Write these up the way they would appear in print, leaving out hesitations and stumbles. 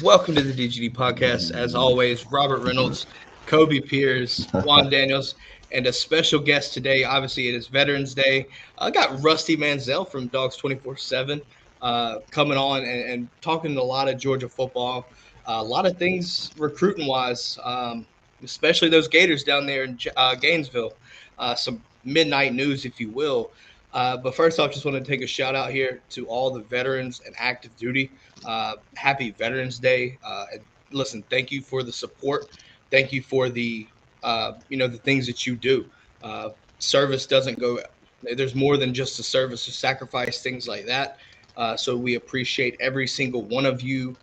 Welcome to the DGD podcast. As always, Robert Reynolds, Kobe Pierce, Juan Daniels, and a special guest today. Obviously, it is Veterans Day. I got Rusty Mansell from Dogs 24/7 coming on and talking a lot of Georgia football, a lot of things recruiting wise, especially those Gators down there in Gainesville. Some midnight news, if you will. But first off, just want to take a shout out here to all the veterans and active duty. Happy Veterans Day. And listen, thank you for the support. Thank you for the things that you do. Service doesn't go. There's more than just a service, a sacrifice, things like that. So we appreciate every single one of you,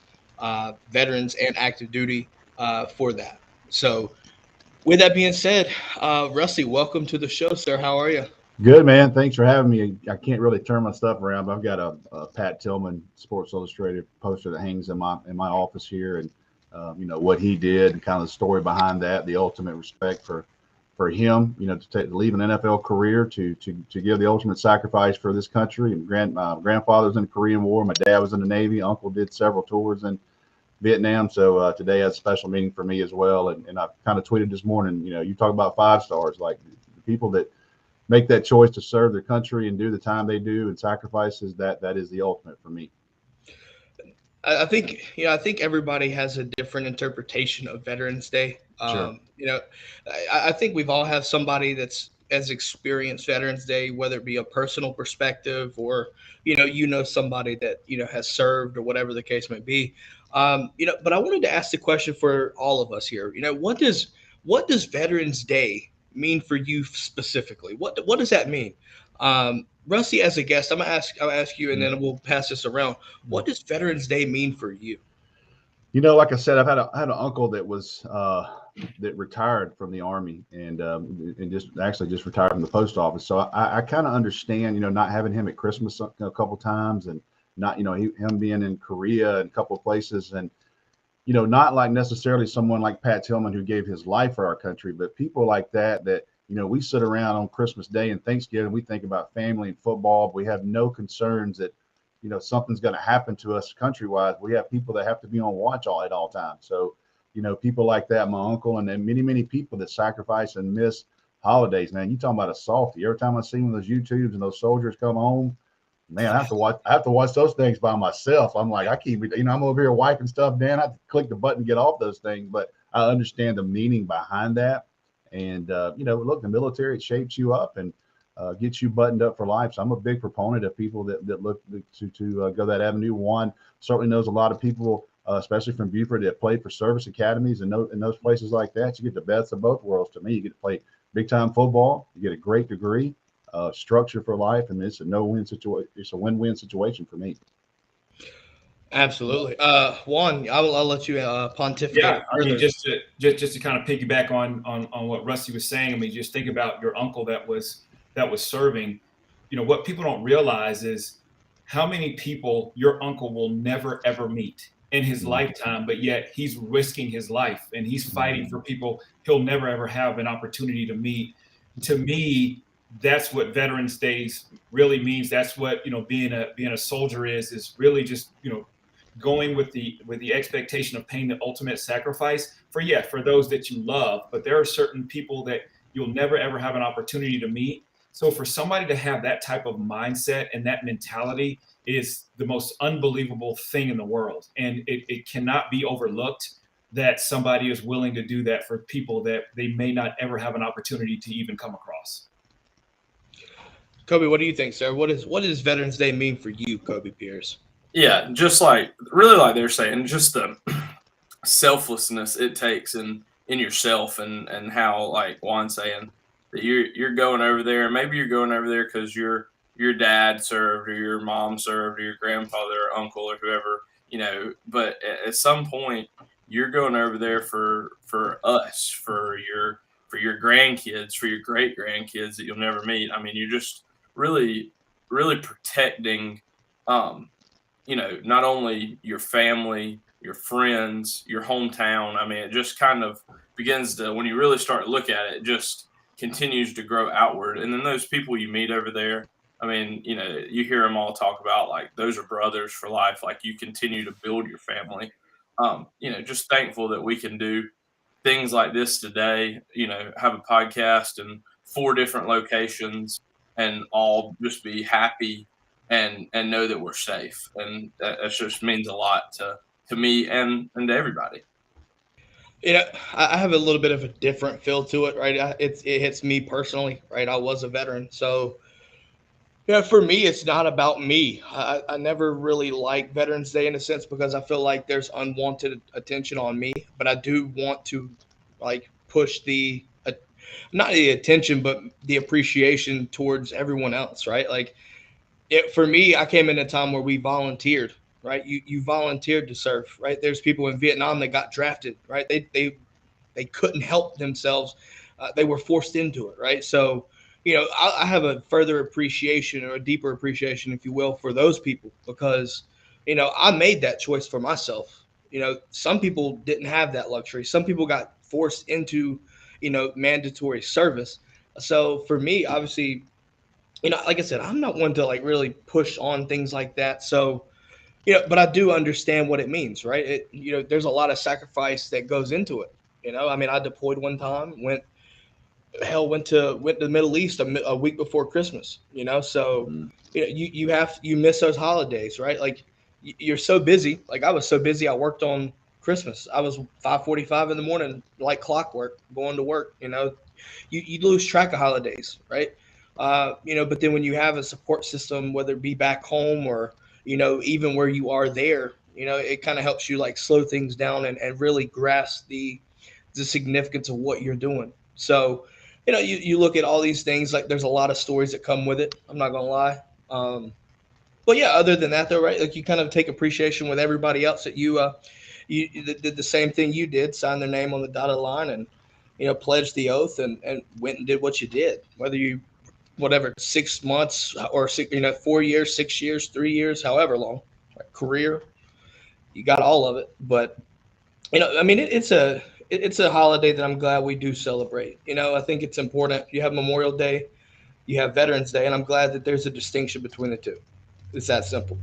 veterans and active duty, for that. So with that being said, Rusty, welcome to the show, sir. How are you? Good, man. Thanks for having me. I can't really turn my stuff around, but I've got a Pat Tillman Sports Illustrated poster that hangs in my office here, and what he did and kind of the story behind that, the ultimate respect for him, to leave an NFL career to give the ultimate sacrifice for this country. And my grandfather was in the Korean War, my dad was in the Navy, uncle did several tours in Vietnam. So today has a special meaning for me as well. And I kind of tweeted this morning, you talk about 5 stars, like the people that make that choice to serve their country and do the time they do and sacrifices, that is the ultimate for me. I think everybody has a different interpretation of Veterans Day. Sure. I think we've all have somebody that's has experienced Veterans Day, whether it be a personal perspective or, somebody that, has served or whatever the case may be. But I wanted to ask the question for all of us here. What does Veterans Day mean for you specifically? What does that mean? Rusty, as a guest, I'll ask you, and then we'll pass this around. What does Veterans Day mean for you? Like I said, I've had an uncle that was that retired from the Army and just retired from the post office. So I kind of understand, not having him at Christmas a couple times, and not, him being in Korea and a couple of places, and not like necessarily someone like Pat Tillman who gave his life for our country, but people like that, we sit around on Christmas Day and Thanksgiving, we think about family and football, but we have no concerns that, something's going to happen to us country-wise. We have people that have to be on watch at all times. So, people like that, my uncle, and then many, many people that sacrifice and miss holidays, man. You talking about a softie. Every time I see one of those YouTubes and those soldiers come home, man, I have to watch those things by myself. I'm like, I keep, I'm over here wiping stuff down. I have to click the button to get off those things, but I understand the meaning behind that. And, look, the military, it shapes you up and gets you buttoned up for life. So I'm a big proponent of people that look to go that avenue. Juan certainly knows a lot of people, especially from Buford, that played for service academies and in those places like that. You get the best of both worlds. To me, you get to play big time football, you get a great degree, structure for life, and it's a no-win situation. It's a win-win situation for me. Absolutely. Juan, I'll let you pontificate. Yeah, I mean, just to kind of piggyback on what Rusty was saying. I mean, just think about your uncle that was serving. What people don't realize is how many people your uncle will never ever meet in his lifetime, but yet he's risking his life and he's fighting for people he'll never ever have an opportunity to meet. To me, that's what Veterans Days really means. That's what being a soldier is really just going with the expectation of paying the ultimate sacrifice for those that you love. But there are certain people that you'll never ever have an opportunity to meet. So for somebody to have that type of mindset and that mentality is the most unbelievable thing in the world. And it cannot be overlooked that somebody is willing to do that for people that they may not ever have an opportunity to even come across. Kobe, what do you think, sir? What does Veterans Day mean for you, Kobe Pierce? Yeah, just like they're saying, just the selflessness it takes in yourself and how, like Juan's saying, that you're going over there. Maybe you're going over there because your dad served or your mom served or your grandfather or uncle or whoever, but at some point you're going over there for us, for your grandkids, for your great grandkids that you'll never meet. I mean, you're just really, really protecting not only your family, your friends, your hometown. I mean, it just kind of begins to, when you really start to look at it, it just continues to grow outward. And then those people you meet over there, I mean, you hear them all talk about like those are brothers for life. Like you continue to build your family. Just thankful that we can do things like this today, have a podcast in 4 different locations and all just be happy and know that we're safe. And that just means a lot to me and to everybody. I have a little bit of a different feel to it, right? It hits me personally, right? I was a veteran. So, for me, it's not about me. I never really like Veterans Day in a sense because I feel like there's unwanted attention on me. But I do want to, push not the attention, but the appreciation towards everyone else, right? For me, I came in a time where we volunteered, right? You volunteered to serve, right? There's people in Vietnam that got drafted, right? They couldn't help themselves. They were forced into it, right? So, I have a further appreciation or a deeper appreciation, if you will, for those people because, I made that choice for myself. Some people didn't have that luxury. Some people got forced into, mandatory service. So for me, obviously, like I said, I'm not one to really push on things like that. So, but I do understand what it means, right? There's a lot of sacrifice that goes into it. I mean, I deployed one time, went to the Middle East a week before Christmas, so, you miss those holidays, right? Like you're so busy. Like I was so busy. I worked on Christmas. I was 5:45 in the morning, like clockwork, going to work, you lose track of holidays, right? But then when you have a support system, whether it be back home or, even where you are there, it kind of helps you slow things down and really grasp the significance of what you're doing. So, you look at all these things, there's a lot of stories that come with it. I'm not going to lie. But yeah, other than that though, right? You kind of take appreciation with everybody else that you did the same thing you did, signed their name on the dotted line and, pledged the oath and went and did what you did, whether you, 6 months or 4 years, 6 years, 3 years, however long, career, you got all of it. But, I mean, it's a holiday that I'm glad we do celebrate. I think it's important. You have Memorial Day, you have Veterans Day, and I'm glad that there's a distinction between the two. It's that simple.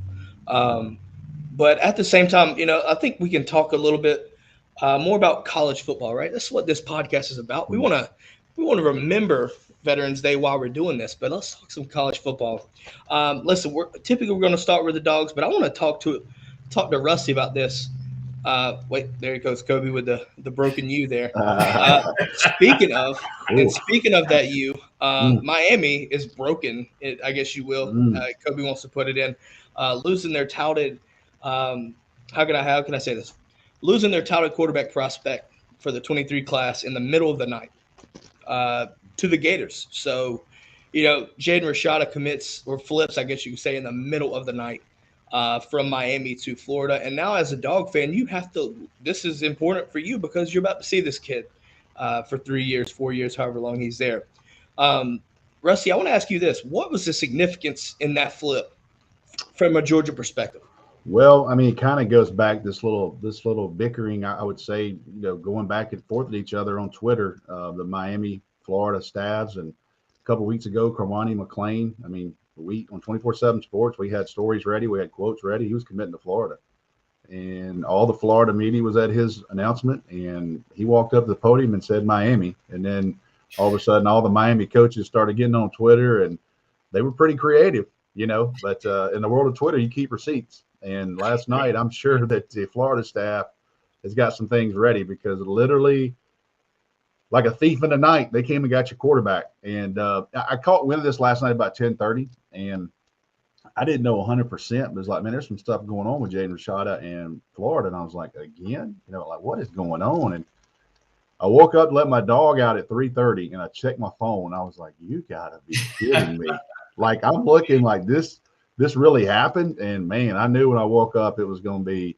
But at the same time, I think we can talk a little bit more about college football, right? That's what this podcast is about. We want to remember Veterans Day while we're doing this, but let's talk some college football. Listen, we're going to start with the Dogs, but I want to talk to Rusty about this. Wait, there goes Kobe with the broken U there. Speaking of that U, Miami is broken. I guess you will. Kobe wants to put it in, losing their touted. How can I say this? Losing their touted quarterback prospect for the 23 class in the middle of the night to the Gators. So, Jaden Rashada commits or flips, I guess you could say, in the middle of the night. From Miami to Florida. And now as a Dog fan, this is important for you because you're about to see this kid for 3 years, 4 years, however long he's there. Rusty, I want to ask you this. What was the significance in that flip from a Georgia perspective? Well, I mean, it kind of goes back this little bickering, I would say, going back and forth with each other on Twitter, the Miami, Florida staffs. And a couple of weeks ago, Corwani McClain, I mean, on 24/7 Sports, we had stories ready. We had quotes ready. He was committing to Florida. And all the Florida media was at his announcement. And he walked up to the podium and said Miami. And then all of a sudden, all the Miami coaches started getting on Twitter. And they were pretty creative, But in the world of Twitter, you keep receipts. And last night, I'm sure that the Florida staff has got some things ready because literally, like a thief in the night, they came and got your quarterback. And I caught wind of this last night about 10:30, and I didn't know 100%, but it was like, man, there's some stuff going on with Jaden Rashada and Florida. And I was like, again, what is going on? And I woke up, let my dog out at 3:30, and I checked my phone. I was like, you got to be kidding me. Like, I'm looking like this really happened. And, man, I knew when I woke up it was going to be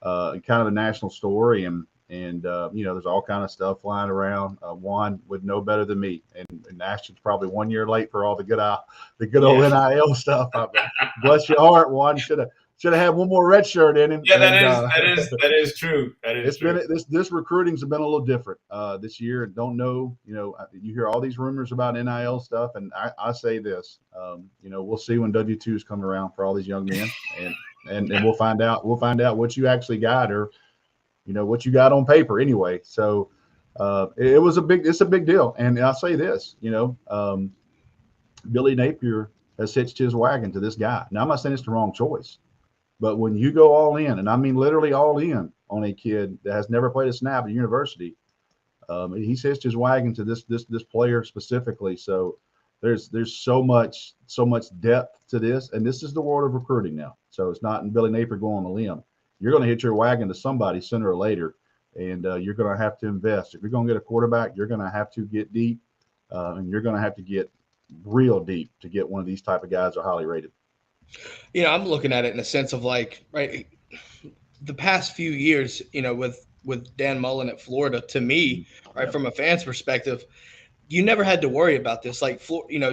kind of a national story. And And there's all kind of stuff flying around. Juan would know better than me, and Ashton's probably 1 year late for all the good old NIL stuff. Bless your heart, Juan. Should have had one more red shirt in him. Yeah, that is true. This recruiting's been a little different this year. Don't know, you hear all these rumors about NIL stuff, and I say this, we'll see when W-2s come around for all these young men, and we'll find out what you actually got, or what you got on paper anyway. So it's a big deal. And I'll say this, Billy Napier has hitched his wagon to this guy. Now, I'm not saying it's the wrong choice, but when you go all in, and I mean literally all in on a kid that has never played a snap at university, he's hitched his wagon to this player specifically. So there's so much depth to this, and this is the world of recruiting now. So it's not in Billy Napier going on a limb. You're going to hit your wagon to somebody sooner or later, and you're going to have to invest. If you're going to get a quarterback, you're going to have to get deep, and you're going to have to get real deep to get one of these type of guys that are highly rated. I'm looking at it in a sense of like, right, the past few years, with Dan Mullen at Florida, to me, right, from a fan's perspective, you never had to worry about this. Like,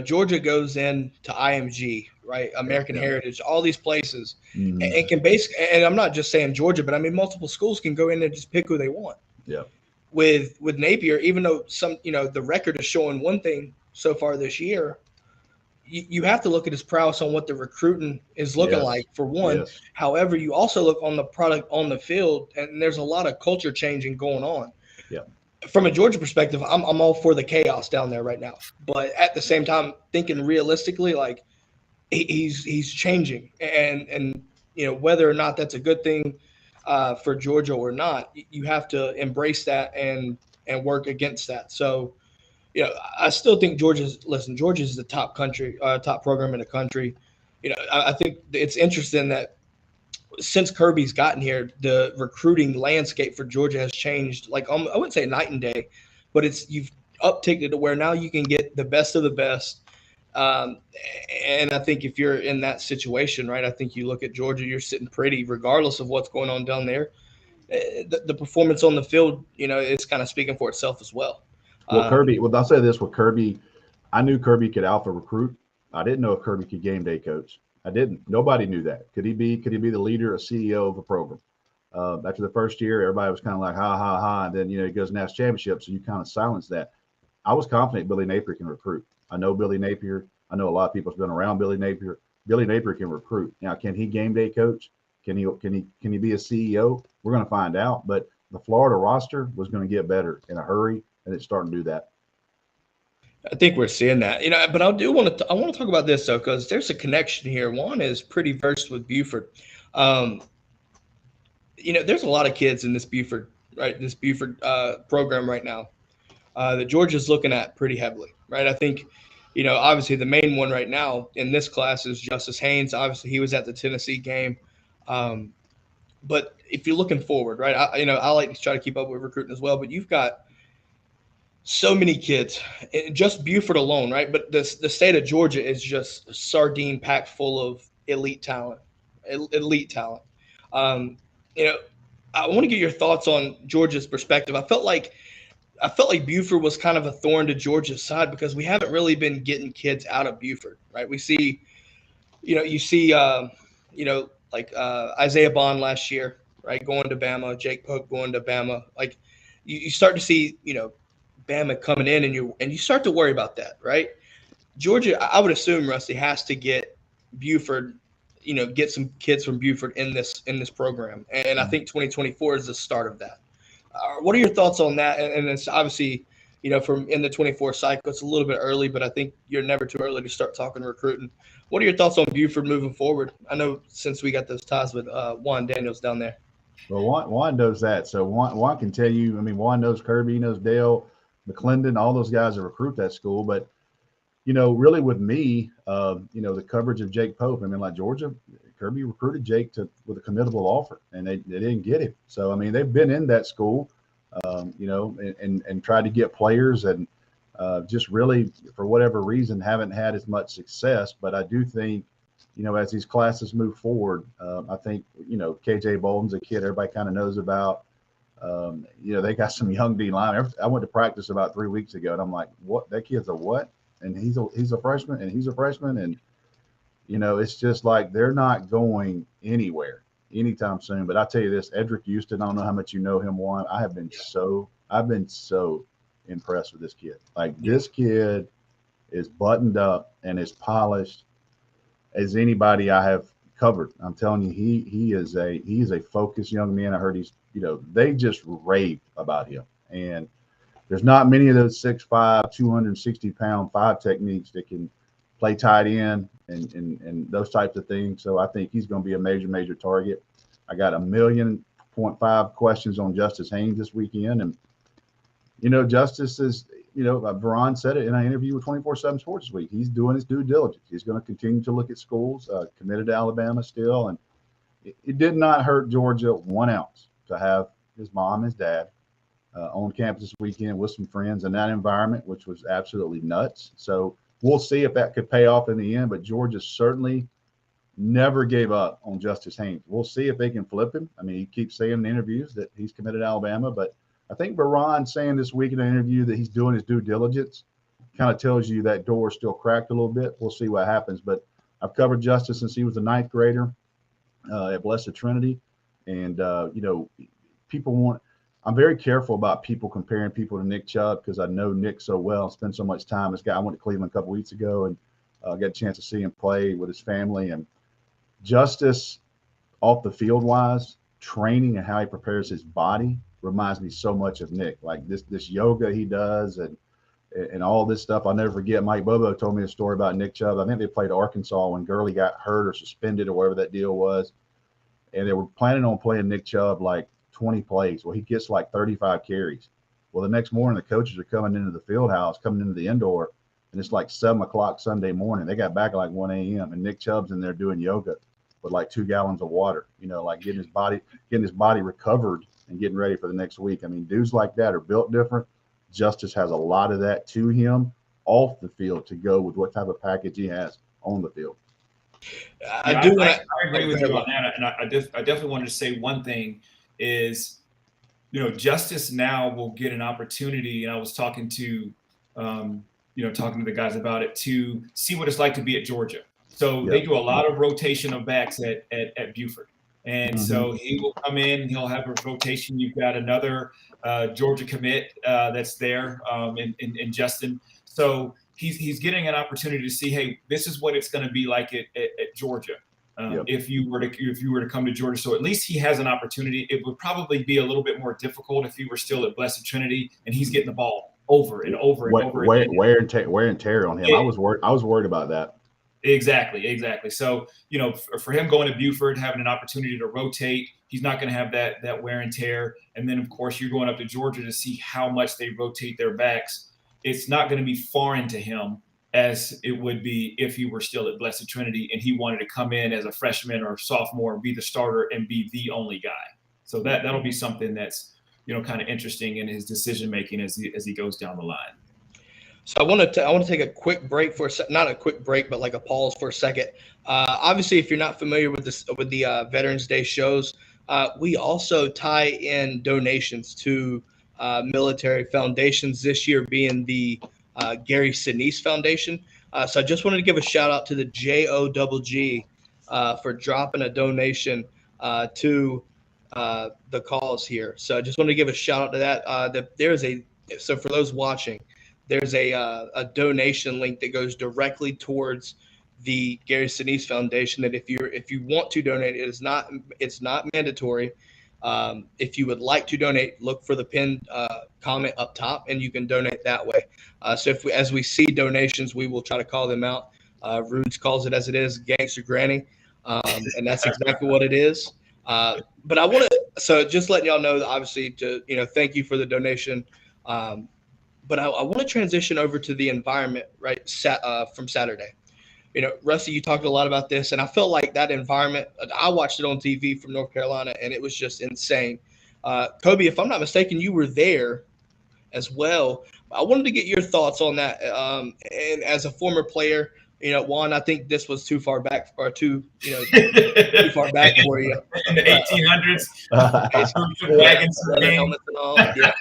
Georgia goes in to IMG, right, American Heritage, all these places, and can and I'm not just saying Georgia, but I mean multiple schools can go in and just pick who they want. Yeah. With Napier, even though the record is showing one thing so far this year, you have to look at his prowess on what the recruiting is looking like, for one. Yes. However, you also look on the product on the field, and there's a lot of culture changing going on. Yeah. From a Georgia perspective, I'm all for the chaos down there right now. But at the same time, thinking realistically, like, he's changing, and whether or not that's a good thing for Georgia or not, you have to embrace that and work against that. So, I still think Georgia's the top program in the country. I think it's interesting that since Kirby's gotten here, the recruiting landscape for Georgia has changed. Like, I wouldn't say night and day, but you've upticked it to where now you can get the best of the best. And I think if you're in that situation, right, I think you look at Georgia, you're sitting pretty regardless of what's going on down there. The performance on the field, it's kind of speaking for itself as well. Well, I'll say this with Kirby, I knew Kirby could alpha recruit. I didn't know if Kirby could game day coach. I didn't. Nobody knew that. Could he be the leader or CEO of a program? After the first year, everybody was kind of like, ha. And then, he goes and has championship. So you kind of silence that. I was confident Billy Napier can recruit. I know Billy Napier. I know a lot of people have been around Billy Napier. Billy Napier can recruit. Now, can he game day coach? Can he be a CEO? We're going to find out. But the Florida roster was going to get better in a hurry, and it's starting to do that. I think we're seeing that, but I want to talk about this though, because there's a connection here. Juan is pretty versed with Buford. There's a lot of kids in this Buford program right now that Georgia's looking at pretty heavily, right? I think, obviously the main one right now in this class is Justice Haynes. Obviously he was at the Tennessee game. But if you're looking forward, right, I like to try to keep up with recruiting as well, but you've got so many kids, just Buford alone, right? But the state of Georgia is just a sardine packed full of elite talent. I want to get your thoughts on Georgia's perspective. I felt like Buford was kind of a thorn to Georgia's side because we haven't really been getting kids out of Buford, right? We see, Isaiah Bond last year, right, going to Bama, Jake Pope going to Bama. Like, you start to see, Bama coming in, and you start to worry about that, right? Georgia, I would assume, Rusty, has to get Buford, get some kids from Buford in this program, and I think 2024 is the start of that. What are your thoughts on that? And it's obviously, from in the 24 cycle, it's a little bit early, but I think you're never too early to start talking recruiting. What are your thoughts on Buford moving forward? I know since we got those ties with Juan Daniels down there. Well, Juan knows that, so Juan can tell you. I mean, Juan knows Kirby, he knows Dale, McClendon, all those guys that recruit that school. But, really with me, the coverage of Jake Pope, I mean, like Georgia, Kirby recruited Jake with a committable offer, and they didn't get him. So, I mean, they've been in that school, and tried to get players, and just really, for whatever reason, haven't had as much success. But I do think, as these classes move forward, I think, KJ Bolden's a kid everybody kind of knows about. They got some young D line. I went to practice about 3 weeks ago, and I'm like, what? That kid's a what? And he's a freshman, and he's a freshman, and it's just like they're not going anywhere anytime soon. But I tell you this, Edric Houston, I don't know how much you know him, Juan. I've been so impressed with this kid. Like this kid is buttoned up and as polished as anybody I have covered. I'm telling you, he is a focused young man. I heard they just raved about him. And there's not many of those 6'5", 260-pound 5 techniques that can play tight end and those types of things. So I think he's going to be a major target. I got 1.5 million questions on Justice Haynes this weekend. And, Justice is, Veron said it in an interview with 24/7 Sports this week. He's doing his due diligence. He's going to continue to look at schools, committed to Alabama still. And it did not hurt Georgia 1 ounce to have his mom and his dad on campus this weekend with some friends in that environment, which was absolutely nuts. So we'll see if that could pay off in the end, but Georgia certainly never gave up on Justice Haynes. We'll see if they can flip him. I mean, he keeps saying in interviews that he's committed to Alabama, but I think Veron saying this week in an interview that he's doing his due diligence kind of tells you that door is still cracked a little bit. We'll see what happens, but I've covered Justice since he was a 9th grader at Blessed Trinity. And, I'm very careful about people comparing people to Nick Chubb because I know Nick so well, spend so much time. This guy, I went to Cleveland a couple weeks ago and got a chance to see him play with his family. And Justice, off the field wise, training and how he prepares his body reminds me so much of Nick. Like this yoga he does and all this stuff. I'll never forget. Mike Bobo told me a story about Nick Chubb. I think they played Arkansas when Gurley got hurt or suspended or whatever that deal was, and they were planning on playing Nick Chubb like 20 plays. Well, he gets like 35 carries. Well, the next morning, the coaches are coming into the field house, coming into the indoor, and it's like 7 o'clock Sunday morning. They got back at like 1 a.m. and Nick Chubb's in there doing yoga with like 2 gallons of water, like getting his body recovered and getting ready for the next week. I mean, dudes like that are built different. Justice has a lot of that to him off the field to go with what type of package he has on the field. I agree with you on that. And I definitely wanted to say one thing is, Justice now will get an opportunity. And I was talking to the guys about it to see what it's like to be at Georgia. So They do a lot of rotation of backs at Buford. And so he will come in, he'll have a rotation. You've got another Georgia commit that's there in Justin. So he's getting an opportunity to see, hey, this is what it's going to be like at Georgia. If you were to come to Georgia. So at least he has an opportunity. It would probably be a little bit more difficult if he were still at Blessed Trinity and he's getting the ball over and over and over. Wear and tear on him. Yeah. I was worried about that. Exactly. So, for him going to Buford, having an opportunity to rotate, he's not going to have that wear and tear. And then, of course, you're going up to Georgia to see how much they rotate their backs. It's not going to be foreign to him as it would be if he were still at Blessed Trinity and he wanted to come in as a freshman or sophomore, be the starter and be the only guy. So that'll be something that's, kind of interesting in his decision-making as he goes down the line. So I want to take a quick break not a quick break, but like a pause for a second. Obviously, if you're not familiar with the Veterans Day shows, we also tie in donations to military foundations. This year being the Gary Sinise Foundation. So I just wanted to give a shout out to the JOGG for dropping a donation to the cause here. So I just wanted to give a shout out to that. So for those watching, there's a donation link that goes directly towards the Gary Sinise Foundation. That if you want to donate, it's not mandatory. If you would like to donate, look for the pinned comment up top, and you can donate that way. So as we see donations, we will try to call them out. Rudes calls it as it is, gangster granny, and that's exactly what it is. But I want to, so just letting y'all know, obviously, to thank you for the donation. But I want to transition over to the environment, right? From Saturday. Rusty, you talked a lot about this, and I felt like that environment, I watched it on TV from North Carolina, and it was just insane. Kobe, if I'm not mistaken, you were there as well. I wanted to get your thoughts on that. And as a former player, Juan, I think this was too far back too far back for you. In the 1800s, leather helmets and all. Yeah.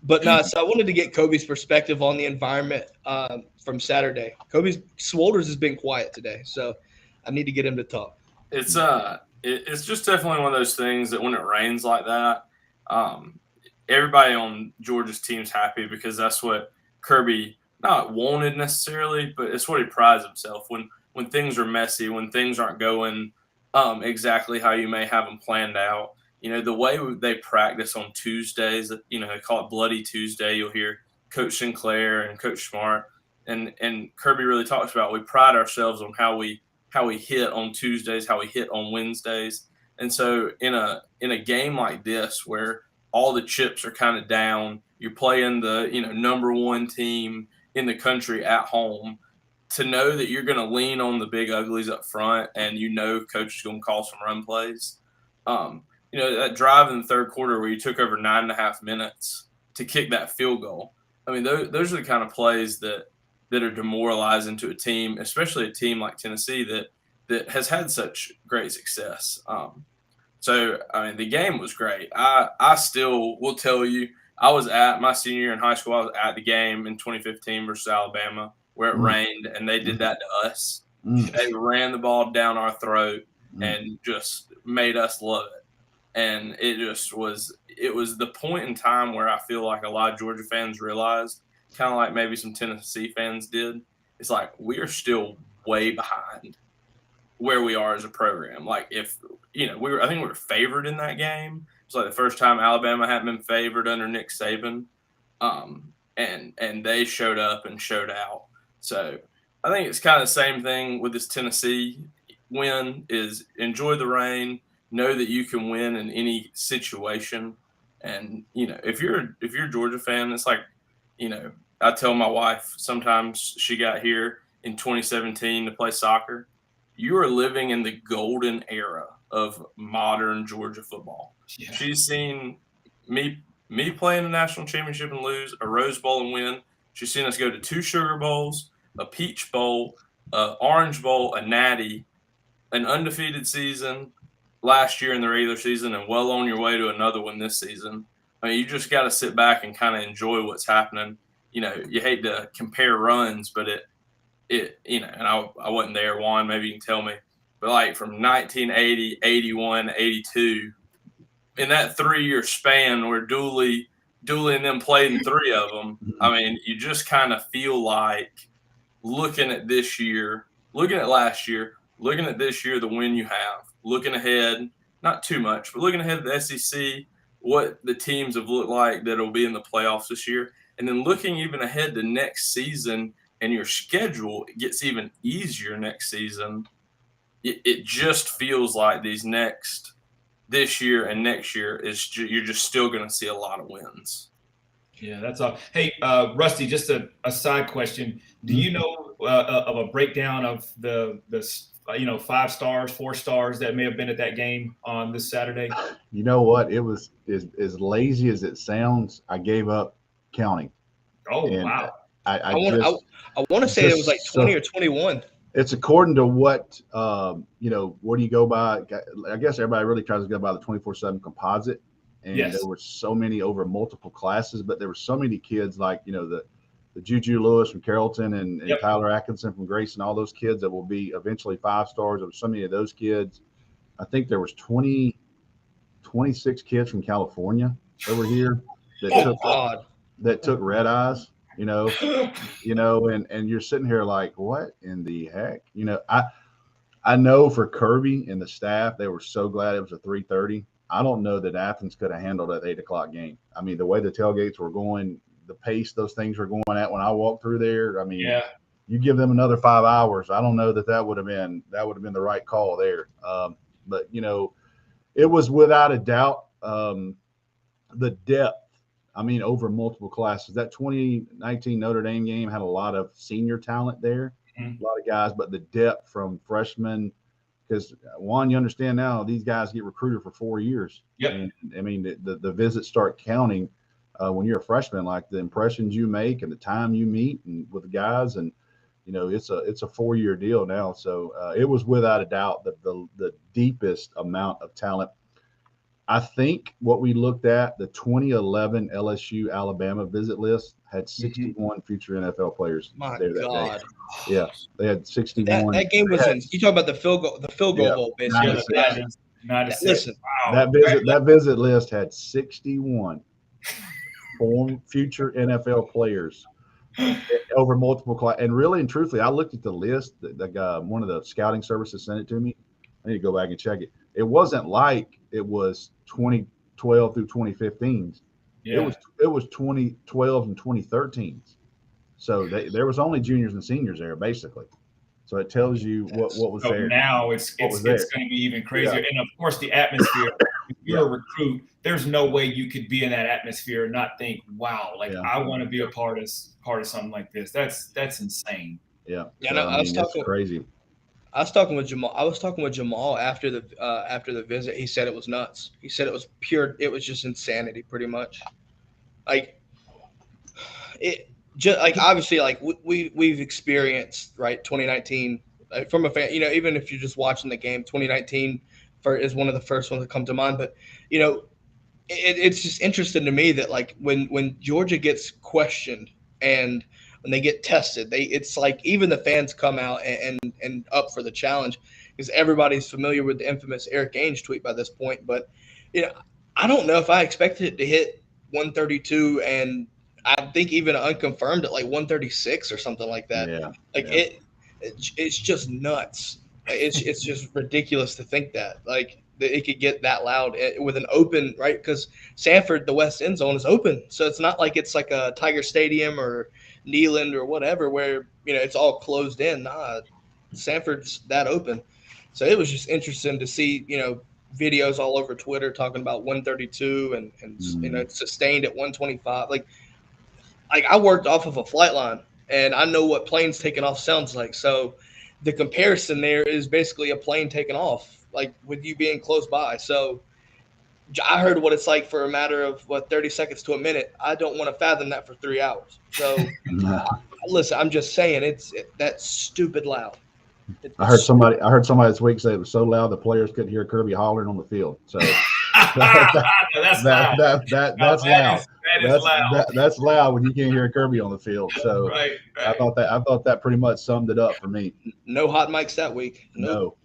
But no, so I wanted to get Kobe's perspective on the environment from Saturday. Kobe's Swolders has been quiet today, so I need to get him to talk. It's just definitely one of those things that when it rains like that, everybody on Georgia's team's happy because that's what Kirby not wanted necessarily, but it's what he prides himself when things are messy, when things aren't going exactly how you may have them planned out. The way they practice on Tuesdays, they call it Bloody Tuesday. You'll hear Coach Sinclair and Coach Smart and Kirby really talks about we pride ourselves on how we hit on Tuesdays, how we hit on Wednesdays. And so in a game like this where all the chips are kind of down, you're playing the number one team in the country at home, to know that you're going to lean on the big uglies up front and coach is going to call some run plays. That drive in the third quarter where you took over 9.5 minutes to kick that field goal. I mean, those are the kind of plays that are demoralizing to a team, especially a team like Tennessee that has had such great success. So, I mean, the game was great. I still will tell you, I was at my senior year in high school. I was at the game in 2015 versus Alabama where it rained, and they did that to us. They ran the ball down our throat and just made us love it. And it was the point in time where I feel like a lot of Georgia fans realized, kind of like maybe some Tennessee fans did, it's like we are still way behind where we are as a program. Like I think we were favored in that game. It's like the first time Alabama hadn't been favored under Nick Saban. And they showed up and showed out. So I think it's kind of the same thing with this Tennessee win is enjoy the rain, know that you can win in any situation. And, if you're a Georgia fan, it's like, I tell my wife sometimes she got here in 2017 to play soccer. You are living in the golden era of modern Georgia football. Yeah. She's seen me play in a national championship and lose, a Rose Bowl and win. She's seen us go to 2 Sugar Bowls, a Peach Bowl, a Orange Bowl, a Natty, an undefeated season last year in the regular season, and well on your way to another one this season. I mean, you just got to sit back and kind of enjoy what's happening. You hate to compare runs, but and I wasn't there, Juan, maybe you can tell me. But like from 1980, 81, 82, in that 3-year span where Dooley and them played in 3 of them, I mean, you just kind of feel like looking at this year, looking at last year, looking at this year, the win you have, looking ahead, not too much, but looking ahead at the SEC, what the teams have looked like that will be in the playoffs this year, and then looking even ahead to next season and your schedule gets even easier next season. It just feels like this year and next year you're just still going to see a lot of wins. Yeah, that's all. Hey, Rusty, just a side question. Do you know of a breakdown of the 5 stars, 4 stars that may have been at that game on this Saturday? You know what? It was as lazy as it sounds. I gave up counting. Oh, wow. I want to say it was like 20 or 21. It's according to what what do you go by? I guess everybody really tries to go by the 24/7 composite. And there were so many over multiple classes, but there were so many kids like, the Juju Lewis from Carrollton and Tyler Atkinson from Grayson, all those kids that will be eventually 5 stars. There were so many of those kids. I think there was 26 kids from California over here that took red eyes, and you're sitting here like, what in the heck? I know for Kirby and the staff, they were so glad it was a 3:30. I don't know that Athens could have handled that 8 o'clock game. I mean, the way the tailgates were going, the pace those things were going at when I walked through there. I mean, you give them another 5 hours. I don't know that would have been the right call there. But it was without a doubt the depth. I mean, over multiple classes. That 2019 Notre Dame game had a lot of senior talent there, a lot of guys, but the depth from freshmen. Because, Juan, you understand now, these guys get recruited for 4 years. Yep. And, I mean, the visits start counting when you're a freshman, like the impressions you make and the time you meet and with the guys. And, it's a 4-year deal now. So it was without a doubt the deepest amount of talent. I think what we looked at, the 2011 LSU Alabama visit list had 61 future NFL players there that God. day. Yeah, they had 61. That game was in. You talk about the field goal bowl, basically. Listen, wow. That visit list had 61 future NFL players over multiple classes. And really and truthfully, I looked at the list. The guy, one of the scouting services sent it to me. I need to go back and check it. It wasn't like it was 2012 through 2015. Yeah. It was 2012 and 2013. So there was only juniors and seniors there, basically. So it tells you what was there. Now it's going to be even crazier. Yeah. And of course, the atmosphere. If you're a recruit, there's no way you could be in that atmosphere and not think, "Wow, I want to be a part of something like this." That's insane. Yeah. Yeah. So, I was talking crazy. I was talking with Jamal. After the visit. He said it was nuts. He said it was pure. It was just insanity, pretty much. Like it. Just like obviously, like we've experienced, right? 2019 from a fan, even if you're just watching the game, 2019 is one of the first ones that come to mind. But it's just interesting to me that like when Georgia gets questioned and when they get tested, it's like even the fans come out and up for the challenge because everybody's familiar with the infamous Eric Ainge tweet by this point. But I don't know if I expected it to hit 132 and. I think even unconfirmed at like 136 or something like that. Yeah, it's just nuts. It's just ridiculous to think that like that it could get that loud with an open, right? Because Sanford, the west end zone is open, so it's not like it's like a Tiger Stadium or Neyland or whatever where it's all closed in. Nah, Sanford's that open, so it was just interesting to see videos all over Twitter talking about 132 and it's sustained at 125 like I worked off of a flight line and I know what planes taking off sounds like. So the comparison there is basically a plane taking off, like with you being close by. So I heard what it's like for a matter of 30 seconds to a minute. I don't want to fathom that for 3 hours. So listen, I'm just saying that's stupid loud. I heard somebody this week say it was so loud the players couldn't hear Kirby hollering on the field. So that's loud. That's loud. That's loud when you can't hear Kirby on the field. So right. I thought that pretty much summed it up for me. No hot mics that week. Nope.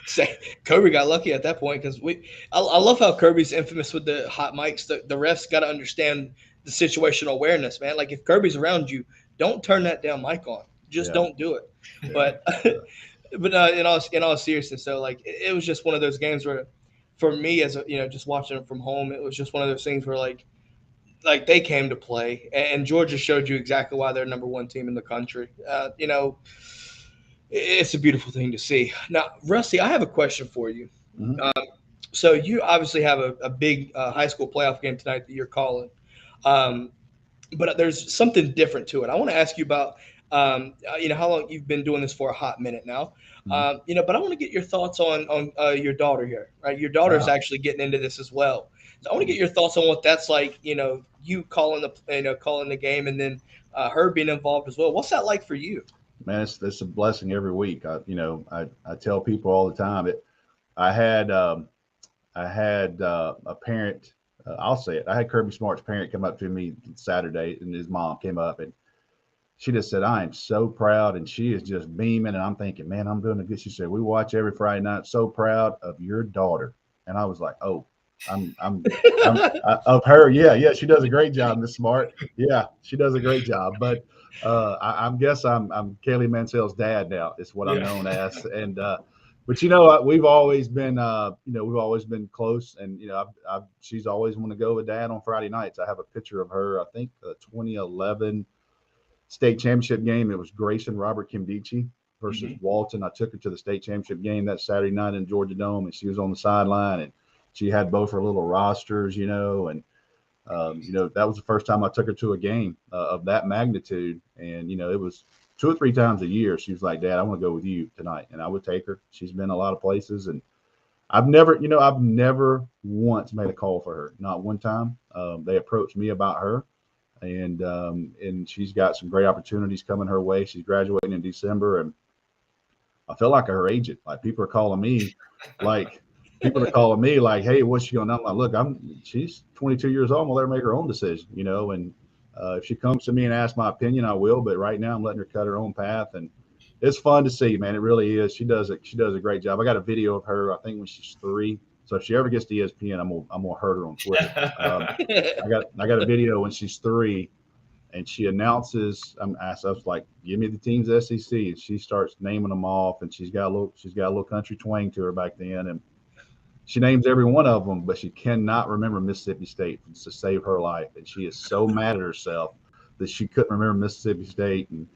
Say Kirby got lucky at that point because I love how Kirby's infamous with the hot mics. The refs got to understand the situational awareness, man. Like if Kirby's around you, don't turn that damn mic on. Just don't do it. But in all seriousness, so like it was just one of those games where, for me as just watching it from home, it was just one of those things where like they came to play, and Georgia showed you exactly why they're number one team in the country. It's a beautiful thing to see. Now, Rusty, I have a question for you. Mm-hmm. So you obviously have a big high school playoff game tonight that you're calling, but there's something different to it. I want to ask you about. How long you've been doing this for a hot minute now, but I want to get your thoughts on your daughter here, right? Your daughter's actually getting into this as well. So I want to get your thoughts on what that's like, you calling the game and then her being involved as well. What's that like for you? Man, it's a blessing every week. I tell people all the time I had a parent, I'll say it. I had Kirby Smart's parent come up to me Saturday and his mom came up and she just said, I am so proud. And she is just beaming. And I'm thinking, man, I'm doing a good. She said, we watch every Friday night. So proud of your daughter. And I was like, oh, I'm of her. Yeah. She does a great job, Miss Smart. Yeah, she does a great job. But I guess I'm Kaylee Mansell's dad now. Is what I'm known as. And but we've always been close. And she's always want to go with dad on Friday nights. I have a picture of her. I think the 2011 state championship game. It was Grayson Robert Kimdichie versus Walton. I took her to the state championship game that Saturday night in Georgia Dome, and she was on the sideline, and she had both her little rosters, and that was the first time I took her to a game of that magnitude. And it was 2 or 3 times a year. She was like, Dad, I want to go with you tonight, and I would take her. She's been a lot of places, and I've never once made a call for her, not one time. They approached me about her. and she's got some great opportunities coming her way. She's graduating in December, and I feel like her agent. Like people are calling me, like hey, what's she going? I'm like, look, she's 22 years old. I'm gonna let her make her own decision, and if she comes to me and asks my opinion, I will. But right now, I'm letting her cut her own path, and it's fun to see, man. It really is. She does a great job. I got a video of her, I think, when she's 3. So if she ever gets to ESPN, I'm gonna hurt her on Twitter. I got a video when she's 3, and she announces. I was like, "Give me the teams SEC," and she starts naming them off, and she's got a little country twang to her back then, and she names every one of them, but she cannot remember Mississippi State to save her life, and she is so mad at herself that she couldn't remember Mississippi State. And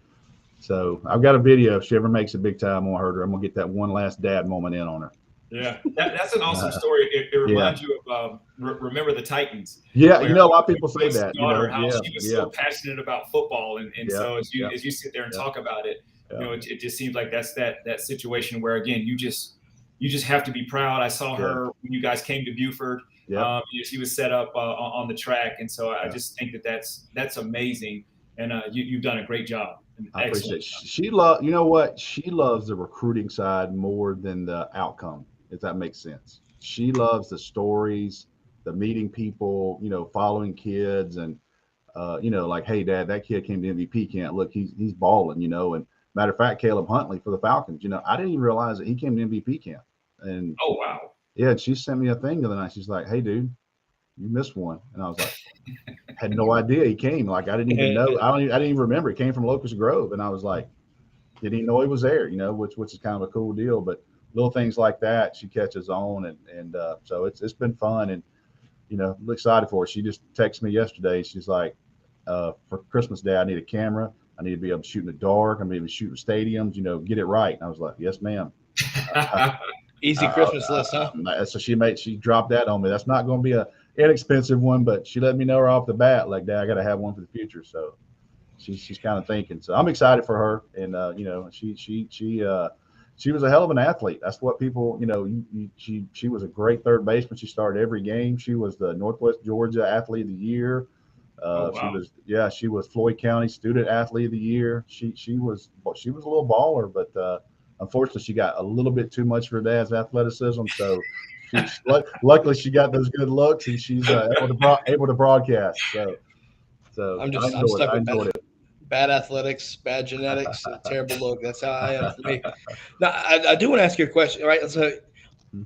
so I've got a video. If she ever makes it big time, I'm gonna hurt her. I'm gonna get that one last dad moment in on her. Yeah, that's an awesome story. It reminds you of Remember the Titans. Yeah, a lot of people say that. How she was so passionate about football, and so as you sit there and talk about it, it just seems like that's that situation where, again, you just have to be proud. I saw her when you guys came to Buford. She was set up on the track, and so I just think that's amazing, and you've done a great job. I appreciate it. She loves the recruiting side more than the outcome, if that makes sense. She loves the stories, the meeting people, following kids, and like, hey, Dad, that kid came to MVP camp. Look, he's balling, and matter of fact, Caleb Huntley for the Falcons, I didn't even realize that he came to MVP camp. And oh, wow. Yeah, and she sent me a thing the other night. She's like, hey, dude, you missed one. And I was like, had no idea he came. Like, I didn't even know. I didn't even remember. It came from Locust Grove. And I was like, didn't even know he was there, which is kind of a cool deal. But little things like that, she catches on. And so it's been fun. And, I'm excited for her. She just texted me yesterday. She's like, for Christmas Day, I need a camera. I need to be able to shoot in the dark. I'm able to shoot in stadiums, get it right. And I was like, yes, ma'am. Easy Christmas list, huh? So she dropped that on me. That's not going to be a inexpensive one, but she let me know right off the bat, like, Dad, I got to have one for the future. So she's kind of thinking. So I'm excited for her, and she was a hell of an athlete. That's what people, she was a great third baseman. She started every game. She was the Northwest Georgia Athlete of the Year. Wow. She was Floyd County Student Athlete of the Year. She was a little baller, but unfortunately, she got a little bit too much for her dad's athleticism. So luckily, she got those good looks, and she's able to broadcast. So I'm stuck with bad athletics, bad genetics, terrible look. That's how I am for me. Now, I do want to ask you a question. All right, so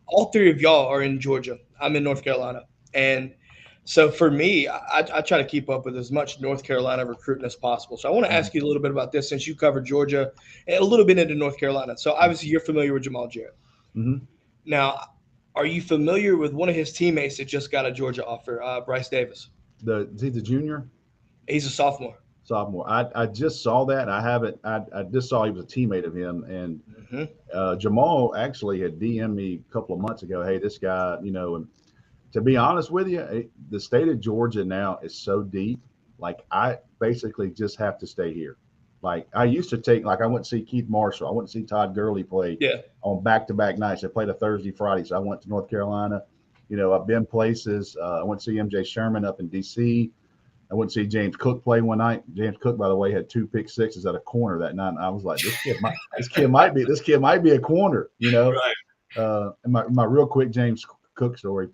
all 3 of y'all are in Georgia. I'm in North Carolina, and so for me, I try to keep up with as much North Carolina recruiting as possible. So I want to ask you a little bit about this, since you covered Georgia and a little bit into North Carolina. So obviously you're familiar with Jamal Jarrett. Mm-hmm. Now, are you familiar with one of his teammates that just got a Georgia offer, Bryce Davis? Is he the junior? He's a sophomore. I just saw that. I just saw he was a teammate of him. And Jamal actually had DM'd me a couple of months ago, hey, this guy, and to be honest with you, the state of Georgia now is so deep. Like, I basically just have to stay here. Like, I used to I went to see Keith Marshall. I went to see Todd Gurley play on back-to-back nights. I played a Thursday, Friday. So I went to North Carolina. I've been places. I went to see MJ Sherman up in D.C. I went to see James Cook play one night. James Cook, by the way, had 2 pick sixes at a corner that night. And I was like, this kid might be a corner, Right. And my real quick James Cook story.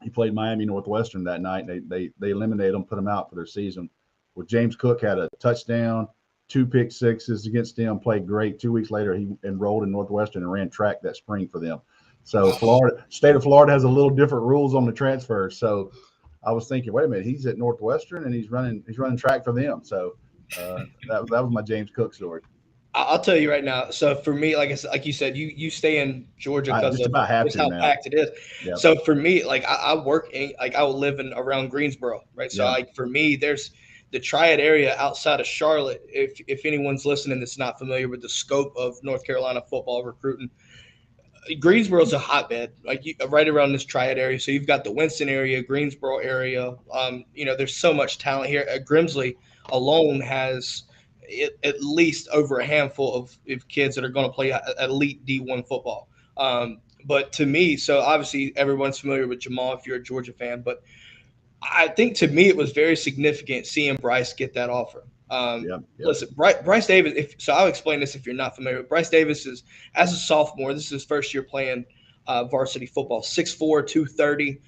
He played Miami Northwestern that night. They eliminated him, put him out for their season. Well, James Cook had a touchdown, 2 pick sixes against them, played great. 2 weeks later, he enrolled in Northwestern and ran track that spring for them. So state of Florida has a little different rules on the transfer. So I was thinking, wait a minute, he's at Northwestern and he's running track for them. So that was my James Cook story. I'll tell you right now. So for me, like you said, you stay in Georgia because of how packed it is. Yep. So for me, like I work in, like I will live around Greensboro, right? So like for me, there's the Triad area outside of Charlotte. If anyone's listening that's not familiar with the scope of North Carolina football recruiting, Greensboro's a hotbed, like right around this Triad area. So you've got the Winston area, Greensboro area. There's so much talent here. Grimsley alone has at least over a handful of kids that are going to play elite D1 football. But to me, so obviously everyone's familiar with Jamal if you're a Georgia fan, but I think to me it was very significant seeing Bryce get that offer. Yep. Listen, Bryce Davis. So I'll explain this if you're not familiar. Bryce Davis is, as a sophomore, this is his first year playing varsity football. 6'4", 230.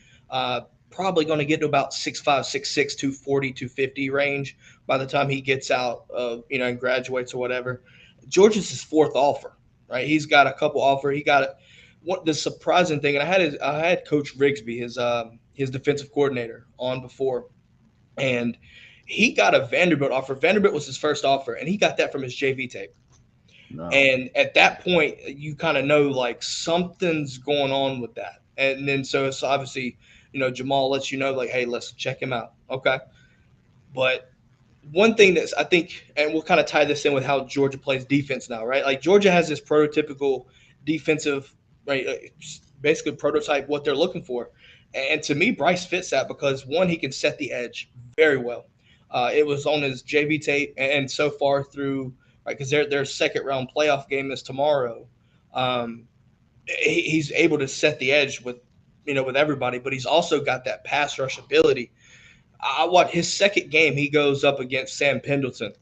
Probably going to get to about 6'5", 6'6", 240, 250 range by the time he gets out of, and graduates or whatever. Georgia's his fourth offer, right? He's got a couple offer. He got it. What the surprising thing, and I had Coach Rigsby, his defensive coordinator, on before, and he got a Vanderbilt offer. Vanderbilt was his first offer, and he got that from his JV tape. No. And at that point, you kind of know like something's going on with that. And then so it's obviously, Jamal lets you know like, hey, let's check him out. Okay. But one thing that's I think, and we'll kind of tie this in with how Georgia plays defense now, right? Like Georgia has this prototypical defensive, right? Basically prototype what they're looking for. And to me, Bryce fits that because one, he can set the edge very well. It was on his JV tape, and so far through, right, because their second round playoff game is tomorrow. He's able to set the edge with everybody, but he's also got that pass rush ability. I watched his second game. He goes up against Sam Pendleton,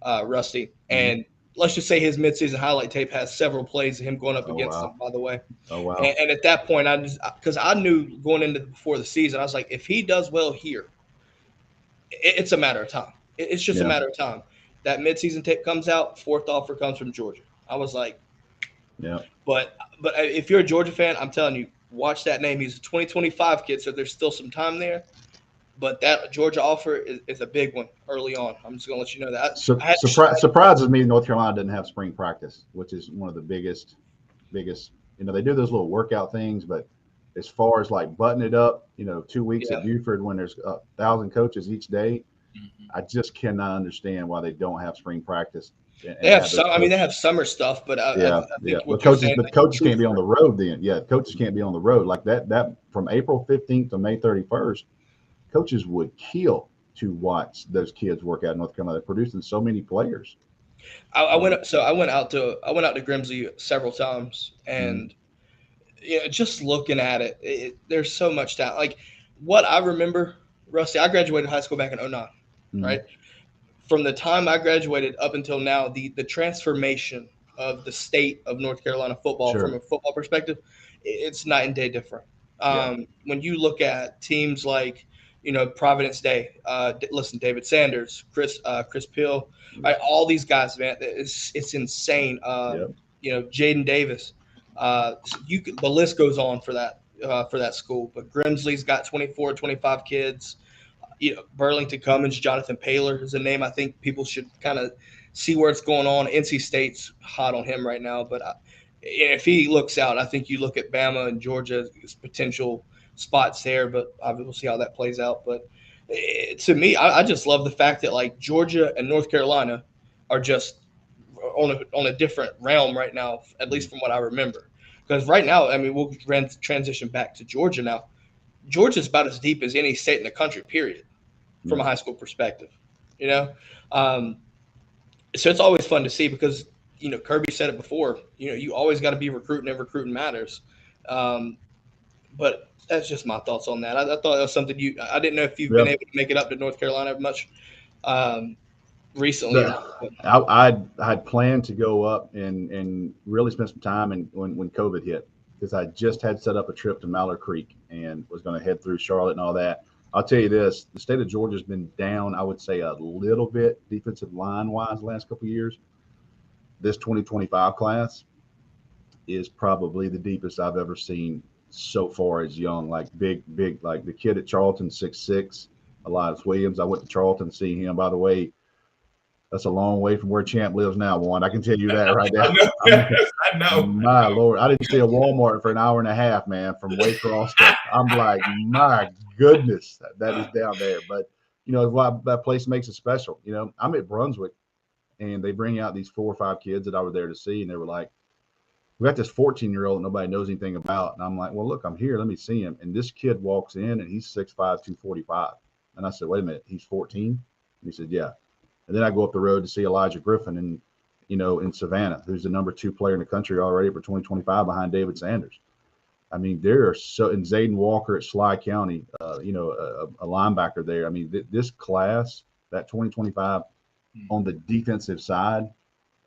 Rusty, and let's just say his midseason highlight tape has several plays of him going up against him, by the way. Oh, wow. And at that point, because I knew going into before the season, I was like, if he does well here, it's a matter of time. It's just a matter of time. That midseason tape comes out, fourth offer comes from Georgia. I was like, yeah. But if you're a Georgia fan, I'm telling you, watch that name. He's a 2025 kid, so there's still some time there. But that Georgia offer is a big one early on. I'm just going to let you know that. Surprises me North Carolina didn't have spring practice, which is one of the biggest. They do those little workout things, but as far as like button it up, 2 weeks at Buford when there's 1,000 coaches each day, I just cannot understand why they don't have spring practice. They have some. I mean, they have summer stuff, but I think coaches can't be on the road then. Yeah, coaches can't be on the road like that. That from April 15th to May 31st. Coaches would kill to watch those kids work out in North Carolina. They're producing so many players. I went out to Grimsley several times, and just looking at it, there's so much talent. Like what I remember, Rusty, I graduated high school back in 2009, right? From the time I graduated up until now, the transformation of the state of North Carolina football from a football perspective, it's night and day different. When you look at teams like Providence Day, David Sanders, Chris Pill, right, all these guys, man, it's insane. Jaden Davis, the list goes on for that school. But Grimsley's got 24, 25 kids. Burlington Cummins, Jonathan Paylor is a name I think people should kind of see where it's going on. NC State's hot on him right now, but if he looks out, I think you look at Bama and Georgia's potential spots there, but obviously we'll see how that plays out. But to me, I just love the fact that like Georgia and North Carolina are just on a different realm right now, at least from what I remember. Because right now, I mean, we'll transition back to Georgia now. Georgia's about as deep as any state in the country, period, from a high school perspective. So it's always fun to see because Kirby said it before. You always got to be recruiting, and recruiting matters. But that's just my thoughts on that. I thought that was something I didn't know if you've been able to make it up to North Carolina much recently. I had planned to go up and really spend some time when COVID hit, because I just had set up a trip to Mallard Creek and was going to head through Charlotte and all that. I'll tell you this, the state of Georgia has been down, I would say, a little bit defensive line-wise the last couple of years. This 2025 class is probably the deepest I've ever seen so far as young, like big, like the kid at Charlton, 6'6", Elias Williams. I went to Charlton to see him. By the way, that's a long way from where Champ lives now, Juan. I can tell you that right now. I know. My Lord. I didn't see a Walmart for an hour and a half, man, from Waycross. I'm like, my goodness, that is down there. But, why that place makes it special. I'm at Brunswick, and they bring out these 4 or 5 kids that I was there to see, and they were like, we got this 14-year-old that nobody knows anything about. And I'm like, well, look, I'm here. Let me see him. And this kid walks in, and he's 6'5", 245. And I said, wait a minute, he's 14? And he said, yeah. And then I go up the road to see Elijah Griffin in Savannah, who's the number 2 player in the country already for 2025 behind David Sanders. I mean, there are and Zayden Walker at Sly County, a linebacker there. I mean, this class, that 2025 on the defensive side,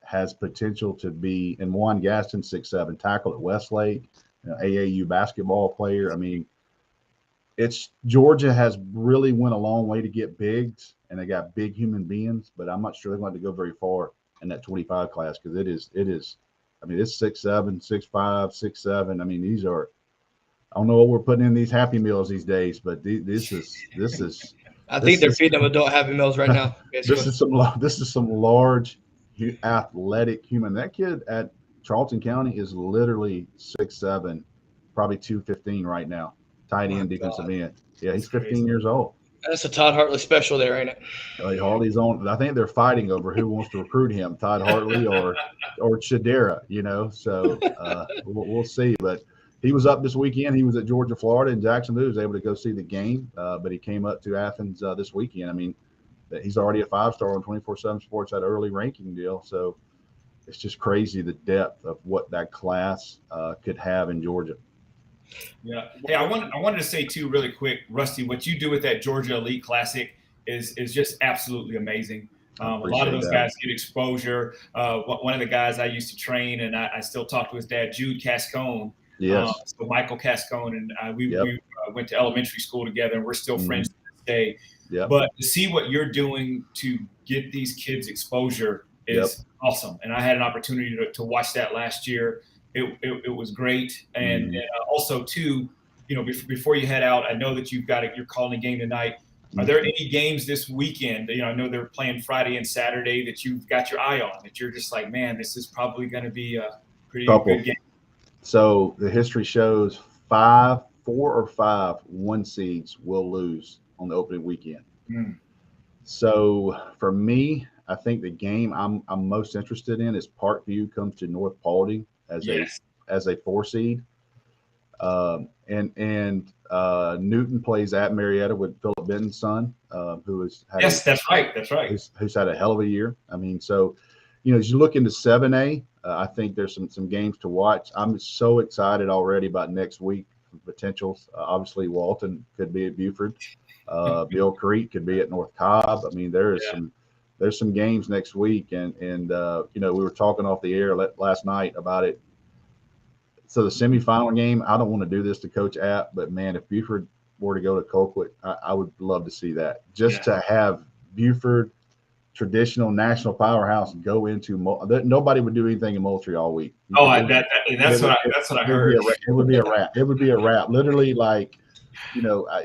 has potential to be, and Juan Gaston, 6'7", tackle at Westlake, AAU basketball player. I mean, Georgia has really went a long way to get bigs, and they got big human beings, but I'm not sure they're going to go very far in that 25 class, because it is. I mean, it's 6'7", 6'5", 6'7". I mean, these are. I don't know what we're putting in these Happy Meals these days, but this is. I think they're feeding them adult Happy Meals right now. This is some large, athletic human. That kid at Charlton County is literally 6'7", probably 215 right now. Tight end, defensive end. Yeah, he's 15 years old. That's a Todd Hartley special there, ain't it? Hartley's on. I think they're fighting over who wants to recruit him, Todd Hartley or Chidera. So we'll see. But he was up this weekend. He was at Georgia, Florida, and Jacksonville. He was able to go see the game. But he came up to Athens this weekend. I mean, he's already a 5-star on 24/7 Sports, that early ranking deal. So it's just crazy the depth of what that class could have in Georgia. Yeah. Hey, I wanted to say too, really quick, Rusty, what you do with that Georgia Elite Classic is just absolutely amazing. A lot of those guys get exposure. One of the guys I used to train, and I still talk to his dad, Jude Cascone. Yes. So Michael Cascone, and we went to elementary school together, and we're still friends to this day. Yep. But to see what you're doing to get these kids exposure is awesome. And I had an opportunity to watch that last year. It was great. And also too, before you head out, I know that you're calling a game tonight. Are there any games this weekend? I know they're playing Friday and Saturday that you've got your eye on, that you're just like, man, this is probably going to be a pretty good game. So the history shows 4 or 5 1 seeds will lose on the opening weekend. So for me, I think the game I'm most interested in is Parkview comes to North Paulding as a 4 seed. And Newton plays at Marietta with Philip Benton's son, who has had that's right. Who's had a hell of a year. I mean, so as you look into 7A, I think there's some games to watch. I'm so excited already about next week potentials. Obviously, Walton could be at Buford. Bill Creek could be at North Cobb. I mean, there's some games next week, and we were talking off the air last night about it. So the semifinal game, I don't want to do this to Coach App, but man, if Buford were to go to Colquitt, I would love to see that. To have Buford, traditional national powerhouse, go into nobody would do anything in Moultrie all week. That's what I heard. It would be a wrap. It would be a wrap. Literally, like,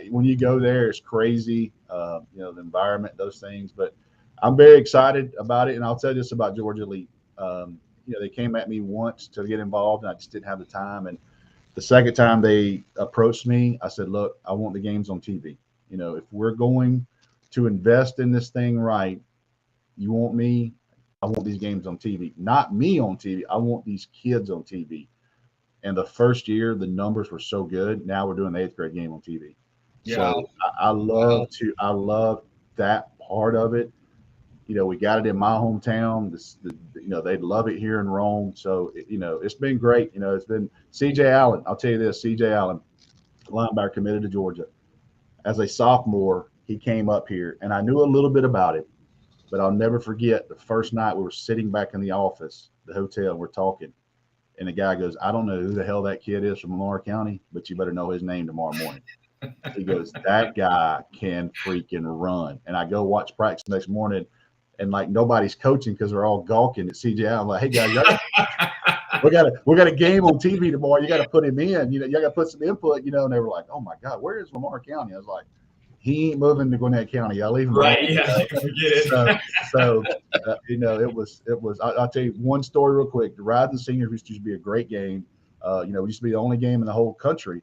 when you go there, it's crazy. The environment, those things. But I'm very excited about it, and I'll tell you this about Georgia Elite. They came at me once to get involved, and I just didn't have the time. And the second time they approached me, I said, look, I want the games on TV. If we're going to invest in this thing right, you want me, I want these games on TV. Not me on TV. I want these kids on TV. And the first year, the numbers were so good. Now we're doing the 8th grade game on TV. Yeah. So I love that part of it. We got it in my hometown. They'd love it here in Rome. So, it's been great. It's been C.J. Allen. I'll tell you this, C.J. Allen, linebacker committed to Georgia. As a sophomore, he came up here, and I knew a little bit about it, but I'll never forget the first night we were sitting back in the office, the hotel, and we're talking. And the guy goes, I don't know who the hell that kid is from Lamar County, but you better know his name tomorrow morning. He goes, that guy can freaking run. And I go watch practice the next morning, and like nobody's coaching because they're all gawking at CJ. I'm like, hey guys, we got a game on TV tomorrow. You got to put him in. You got to put some input. And they were like, oh my God, where is Lamar County? I was like, he ain't moving to Gwinnett County. Y'all leave him right. Yeah, forget it. So it was. I'll tell you one story real quick. The Rising Senior used to be a great game. We used to be the only game in the whole country.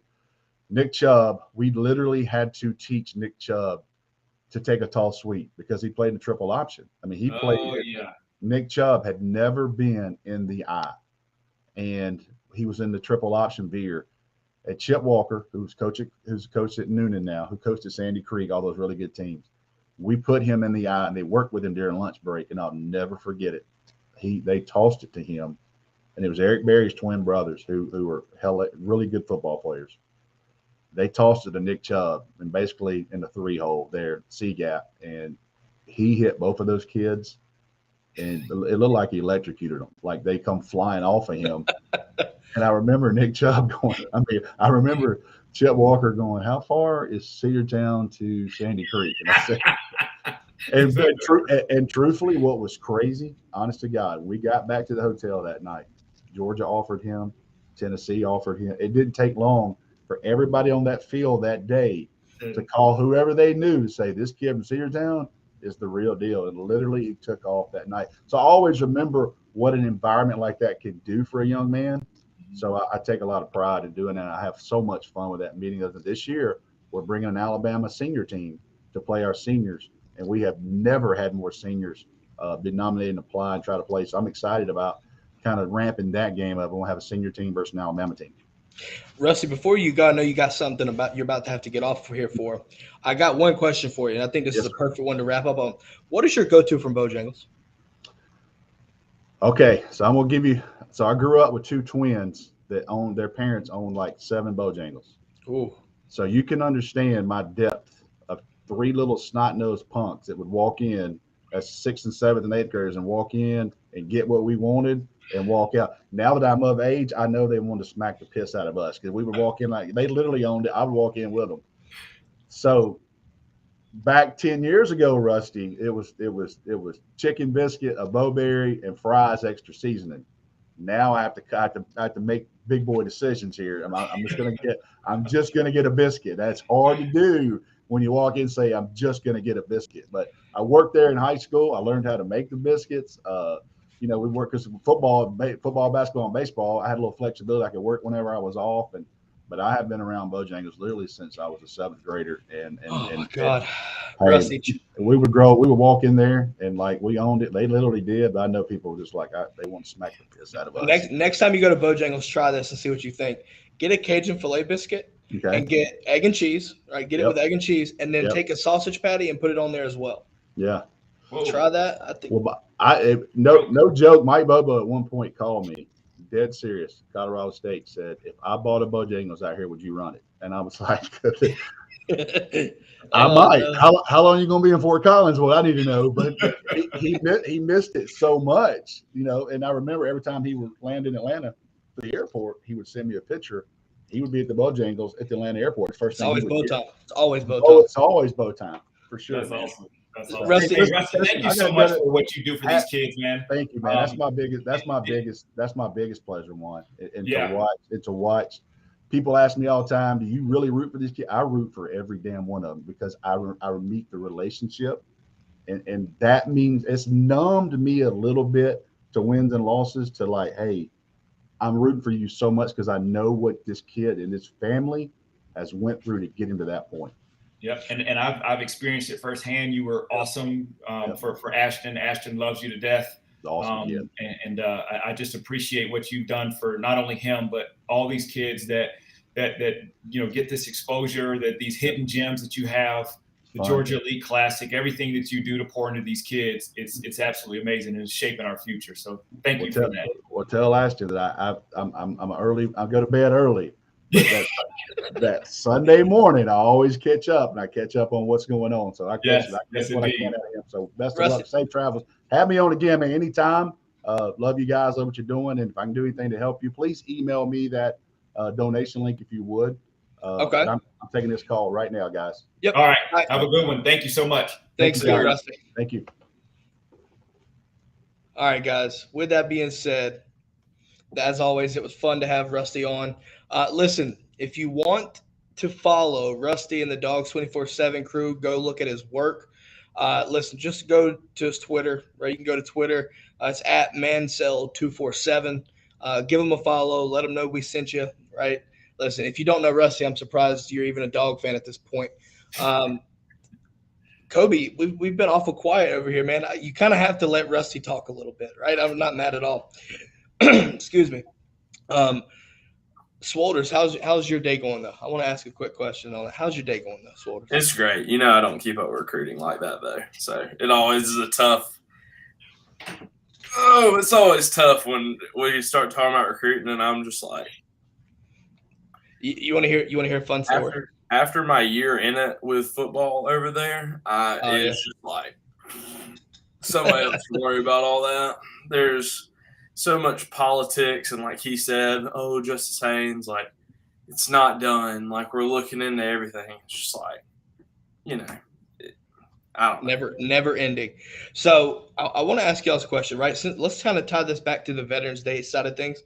Nick Chubb, we literally had to teach Nick Chubb to take a tall sweep because he played in the triple option. I mean, he played. Nick Chubb had never been in the I, and he was in the triple option veer. At Chip Walker, who's coached at Noonan now, who coached at Sandy Creek, all those really good teams. We put him in the I, and they worked with him during lunch break, and I'll never forget it. They tossed it to him, and it was Eric Berry's twin brothers who were really good football players. they tossed it to Nick Chubb and basically in the 3-hole there, C gap, and he hit both of those kids, and it looked like he electrocuted them, like they come flying off of him. And I remember Nick Chubb going. I remember Chet Walker going, "How far is Cedartown to Sandy Creek?" And I said, and truthfully, what was crazy, honest to God, we got back to the hotel that night. Georgia offered him, Tennessee offered him. It didn't take long for everybody on that field that day to call whoever they knew to say, "This kid from Cedartown is the real deal." And literally, it took off that night. So I always remember what an environment like that could do for a young man. So I take a lot of pride in doing that. I have so much fun with that meeting. This year, we're bringing an Alabama senior team to play our seniors, and we have never had more seniors been nominated and apply and try to play. So I'm excited about kind of ramping that game up. We'll have a senior team versus an Alabama team. Rusty, before you go, I know you got something you're about to have to get off here for. I got one question for you, and I think this is a perfect one to wrap up on. What is your go-to from Bojangles? Okay, so I'm gonna give you. So I grew up with two twins that their parents owned like 7 Bojangles. Ooh. So you can understand my depth of 3 little snot-nosed punks that would walk in as 6th and 7th and 8th graders and walk in and get what we wanted and walk out. Now that I'm of age, I know they wanted to smack the piss out of us because we would walk in like they literally owned it. I would walk in with them. So back 10 years ago, Rusty, it was chicken biscuit, a bowberry, and fries extra seasoning. Now I have to make big boy decisions here. I'm just gonna get a biscuit. That's hard to do when you walk in and say I'm just gonna get a biscuit. But I worked there in high school. I learned how to make the biscuits. We worked because football, basketball, and baseball. I had a little flexibility. I could work whenever I was off, but I have been around Bojangles literally since I was a 7th grader. Oh my God, Rusty! We would walk in there and like we owned it. They literally did, but I know people were just like they want to smack the piss out of us. Next time you go to Bojangles, try this and see what you think. Get a Cajun filet biscuit and get egg and cheese. Right, get it with egg and cheese, and then take a sausage patty and put it on there as well. Yeah, try that. I think. Well, no joke. Mike Bobo at one point called me, dead serious. Colorado State said, "If I bought a Bojangles out here, would you run it?" And I was like, "I might." How long are you going to be in Fort Collins? Well, I need to know. But he missed it so much, And I remember every time he would land in Atlanta, the airport, he would send me a picture. He would be at the Bojangles at the Atlanta airport. It's always bow time. It's always bow time. Oh, it's always bow time for sure. That's awesome. That's awesome. Rusty, thank you so much for what you do for these kids, man. Thank you, man. That's my biggest pleasure, Juan. And to watch. People ask me all the time, "Do you really root for these kids?" I root for every damn one of them because I meet the relationship, and that means it's numbed me a little bit to wins and losses. To like, hey, I'm rooting for you so much because I know what this kid and his family has went through to get him to that point. Yep, and I've experienced it firsthand. You were awesome for Ashton. Ashton loves you to death. Awesome, and I just appreciate what you've done for not only him but all these kids that get this exposure, that these hidden gems that you have, the Georgia Elite Classic, everything that you do to pour into these kids, it's absolutely amazing and it's shaping our future. So thank you for that. Well, tell Ashton that I'm early. I go to bed early. That Sunday morning, I always catch up, and I catch up on what's going on. So I catch what I can out of him. So best of luck, safe travels. Have me on again, man, anytime. Love you guys. Love what you're doing, and if I can do anything to help you, please email me that donation link if you would. Okay. I'm taking this call right now, guys. Yep. All right. Have a good one. Thank you so much. Thanks, Rusty. Thank you. All right, guys. With that being said, as always, it was fun to have Rusty on. Listen, if you want to follow Rusty and the Dogs 24/7 crew, go look at his work. Listen, just go to his Twitter, right? You can go to Twitter. It's at Mansell247. Give him a follow. Let him know we sent you, right? Listen, if you don't know Rusty, I'm surprised you're even a dog fan at this point. Kobe, we've been awful quiet over here, man. You kind of have to let Rusty talk a little bit, right? I'm not mad at all. Excuse me. Swolders, how's your day going, though? I want to ask a quick question on it. How's your day going, though, Swolders? It's great. I don't keep up recruiting like that, though. So it always is a tough – it's always tough when you start talking about recruiting, and I'm just like You want to hear? You want to hear a fun story? After my year in it with football over there, it's just like somebody else to worry about all that. There's so much politics, and like he said, Justice Haynes, like it's not done. Like we're looking into everything. It's just like, I don't know. Never ending. So I want to ask y'all a question, right? So let's kind of tie this back to the Veterans Day side of things.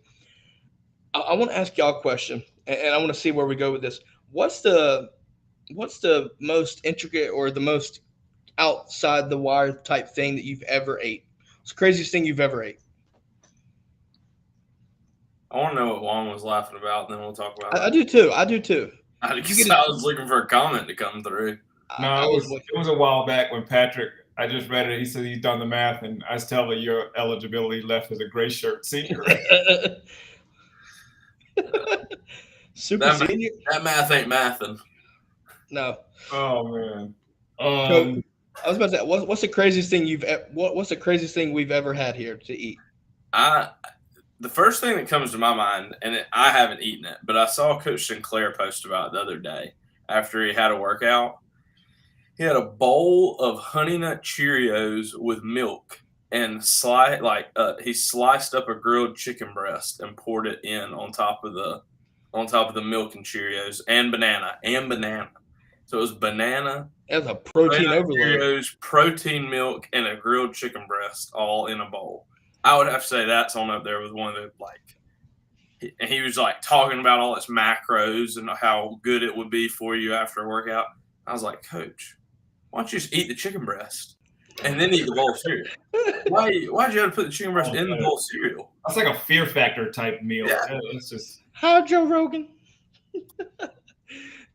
I want to ask y'all a question, and I want to see where we go with this. What's the most intricate or the most outside the wire type thing that you've ever ate? What's the craziest thing you've ever ate? I want to know what Juan was laughing about, and then we'll talk about it. I do too. I was looking for a comment to come through. No, it was a while back when Patrick, I just read it. He said he's done the math, and I was telling your eligibility left as a gray shirt senior. Super senior? That math ain't mathin'. No. Oh man. So, I was about to say, what's the craziest thing what's the craziest thing we've ever had here to eat? The first thing that comes to my mind, and I haven't eaten it, but I saw Coach Sinclair post about it the other day after he had a workout. He had a bowl of Honey Nut Cheerios with milk and he sliced up a grilled chicken breast and poured it in on top of the milk and Cheerios and banana. So it was banana. That's a protein overload. Cheerios, protein milk, and a grilled chicken breast all in a bowl. I would have to say that's on up there with one of the and he was like talking about all its macros and how good it would be for you after a workout. I was like, Coach, why don't you just eat the chicken breast and then eat the bowl of cereal? Why'd you have to put the chicken breast in the bowl of cereal? That's like a Fear Factor type meal. Yeah. It's just how Joe Rogan.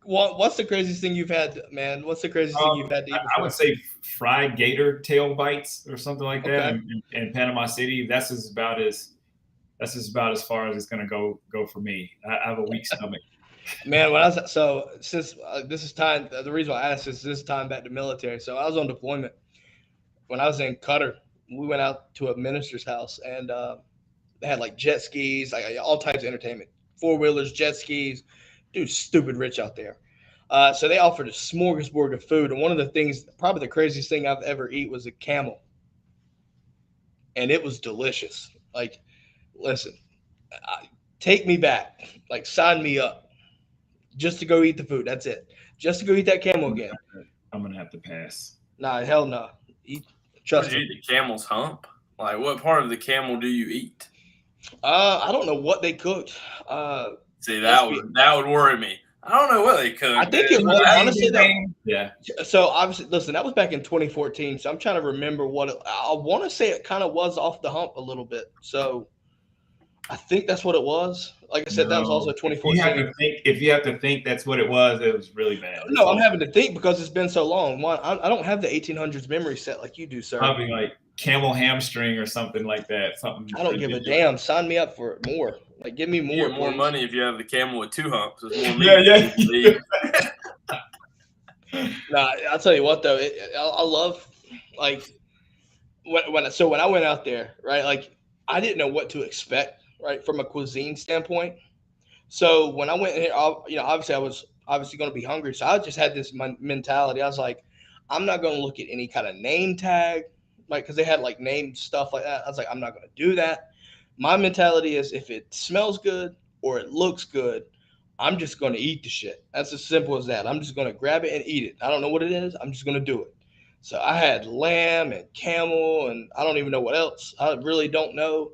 What's the craziest thing you've had, man? What's the craziest thing you've had to eat before? I would say fried gator tail bites or something like that in Panama City. That's about as far as it's going to go for me. I have a weak stomach. Man, since this is time, the reason why I asked is this time back to military. So I was on deployment when I was in Qatar. We went out to a minister's house, and they had like jet skis, like all types of entertainment, 4-wheelers, jet skis. Dude, stupid rich out there. So they offered a smorgasbord of food, and one of the things, probably the craziest thing I've ever eaten, was a camel, and it was delicious. Like, listen, take me back, like sign me up, just to go eat the food. That's it, just to go eat that camel again. I'm gonna have to pass. Nah, hell no. Trust me. Did you eat the camel's hump? Like, what part of the camel do you eat? I don't know what they cooked. See, that would worry me. I don't know what they cooked. I think it was honestly yeah. So obviously, listen, that was back in 2014. So I'm trying to remember I want to say it kind of was off the hump a little bit. So I think that's what it was. Like I said, that was also 2014. If you have to think that's what it was really bad. No, I'm having to think because it's been so long. I don't have the 1800s memory set like you do, sir. Probably like camel hamstring or something like that. Something. I don't give a damn. Sign me up for more. Like, give me more. You get more money if you have the camel with 2 humps. It's more Nah, I'll tell you what though. I love like when I went out there, right? Like I didn't know what to expect, right, from a cuisine standpoint. So when I went in here, obviously I was going to be hungry, so I just had this mentality. I was like, I'm not going to look at any kind of name tag, like because they had like name stuff like that. I was like, I'm not going to do that. My mentality is if it smells good or it looks good, I'm just going to eat the shit. That's as simple as that. I'm just going to grab it and eat it. I don't know what it is. I'm just going to do it. So I had lamb and camel, and I don't even know what else. I really don't know.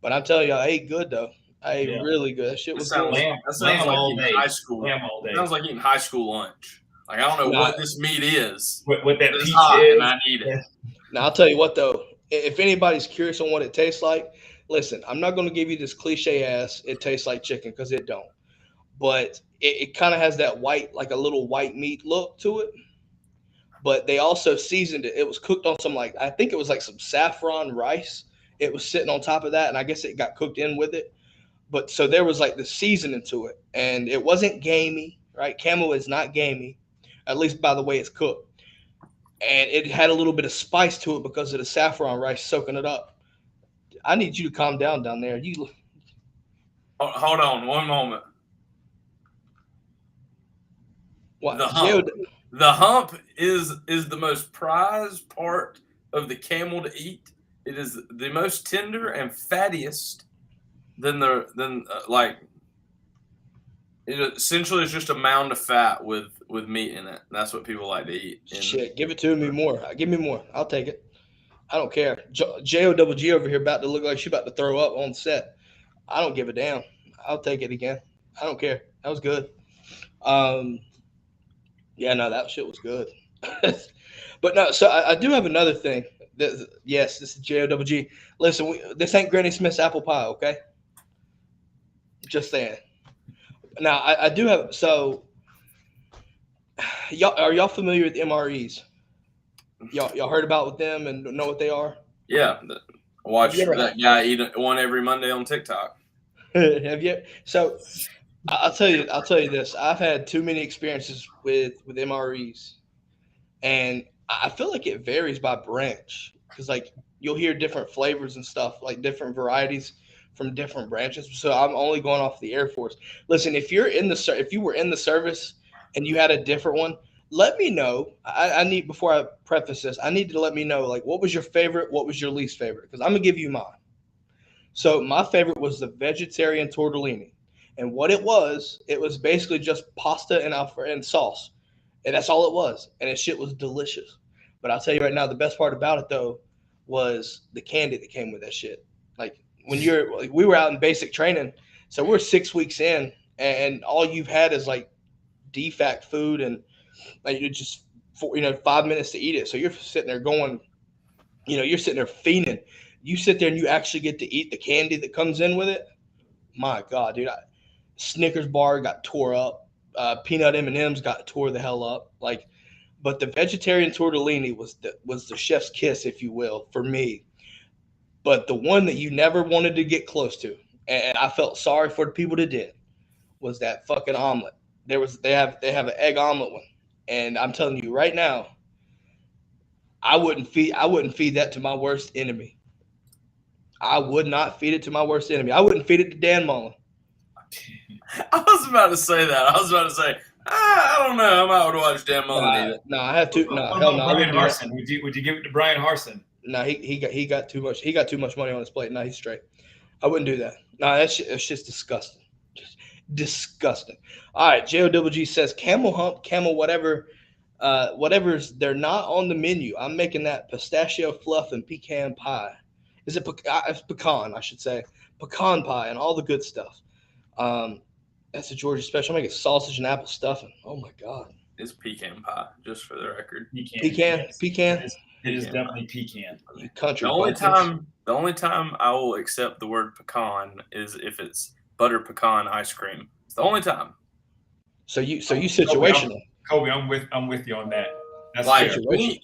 But I'm telling you, I ate good, though. I ate really good. That shit was good. That sounds like eating high school. Lamb all day. Sounds like eating high school lunch. Like, I don't know what this meat is. What that it's peach hot is. and I need it. Now, I'll tell you what, though. If anybody's curious on what it tastes like, listen, I'm not going to give you this cliche ass, it tastes like chicken, because it don't. But it kind of has that white, like a little white meat look to it. But they also seasoned it. It was cooked on some, like, I think it was like some saffron rice. It was sitting on top of that, and I guess it got cooked in with it. But so there was like the seasoning to it, and it wasn't gamey, right? Camel is not gamey, at least by the way it's cooked. And it had a little bit of spice to it because of the saffron rice soaking it up. I need you to calm down there. Hold on one moment. What? The hump. The hump is the most prized part of the camel to eat. It is the most tender and fattiest like it essentially is just a mound of fat with meat in it. That's what people like to eat. Shit, give it to me more. Give me more. I'll take it. I don't care. JOGG over here about to look like she's about to throw up on set. I don't give a damn. I'll take it again. I don't care. That was good. Yeah, no, that shit was good. But no, so I do have another thing. Yes, this is JOGG. Listen, this ain't Granny Smith's apple pie, okay? Just saying. Now, I do have, so are y'all familiar with MREs? Y'all heard about with them and know what they are? Yeah, watch that guy eat one every Monday on TikTok. Have you? So I'll tell you this. I've had too many experiences with MREs, and I feel like it varies by branch because like you'll hear different flavors and stuff, like different varieties from different branches. So I'm only going off the Air Force. Listen, if you were in the service and you had a different one, let me know. I need, before I preface this, I need to let me know, like, what was your favorite, what was your least favorite? Because I'm gonna give you mine. So my favorite was the vegetarian tortellini, and what it was basically just pasta and sauce, and that's all it was, and that shit was delicious. But I'll tell you right now, the best part about it though was the candy that came with that shit. Like when we were out in basic training, so we're 6 weeks in, and all you've had is like defact food, and like you're just 5 minutes to eat it. So you're sitting there going, you're sitting there fiending. You sit there and you actually get to eat the candy that comes in with it. My God, dude! Snickers bar got tore up. Peanut M&Ms got tore the hell up. Like, but the vegetarian tortellini was the chef's kiss, if you will, for me. But the one that you never wanted to get close to, and I felt sorry for the people that did, was that fucking omelet. They have an egg omelet one, and I'm telling you right now, I wouldn't feed that to my worst enemy. I would not feed it to my worst enemy. I wouldn't feed it to Dan Mullen. I was about to say that. I was about to say, I don't know. I might watch Dan Mullen eat it. No, I have to. No, hell no. Brian Harsin. Would you give it to Brian Harsin? No, he got too much. He got too much money on his plate. No, he's straight. I wouldn't do that. No, it's just disgusting. Just disgusting. All right, JOGG says camel hump, camel whatever, they're not on the menu. I'm making that pistachio fluff and pecan pie. Is it it's pecan? I should say pecan pie and all the good stuff. That's a Georgia special. I'm making sausage and apple stuffing. Oh my God. It's pecan pie, just for the record. Pecan. It is definitely pecan. You country. The only time I will accept the word pecan is if it's butter pecan ice cream. It's the only time. So you situational. Kobe, I'm with you on that. That's like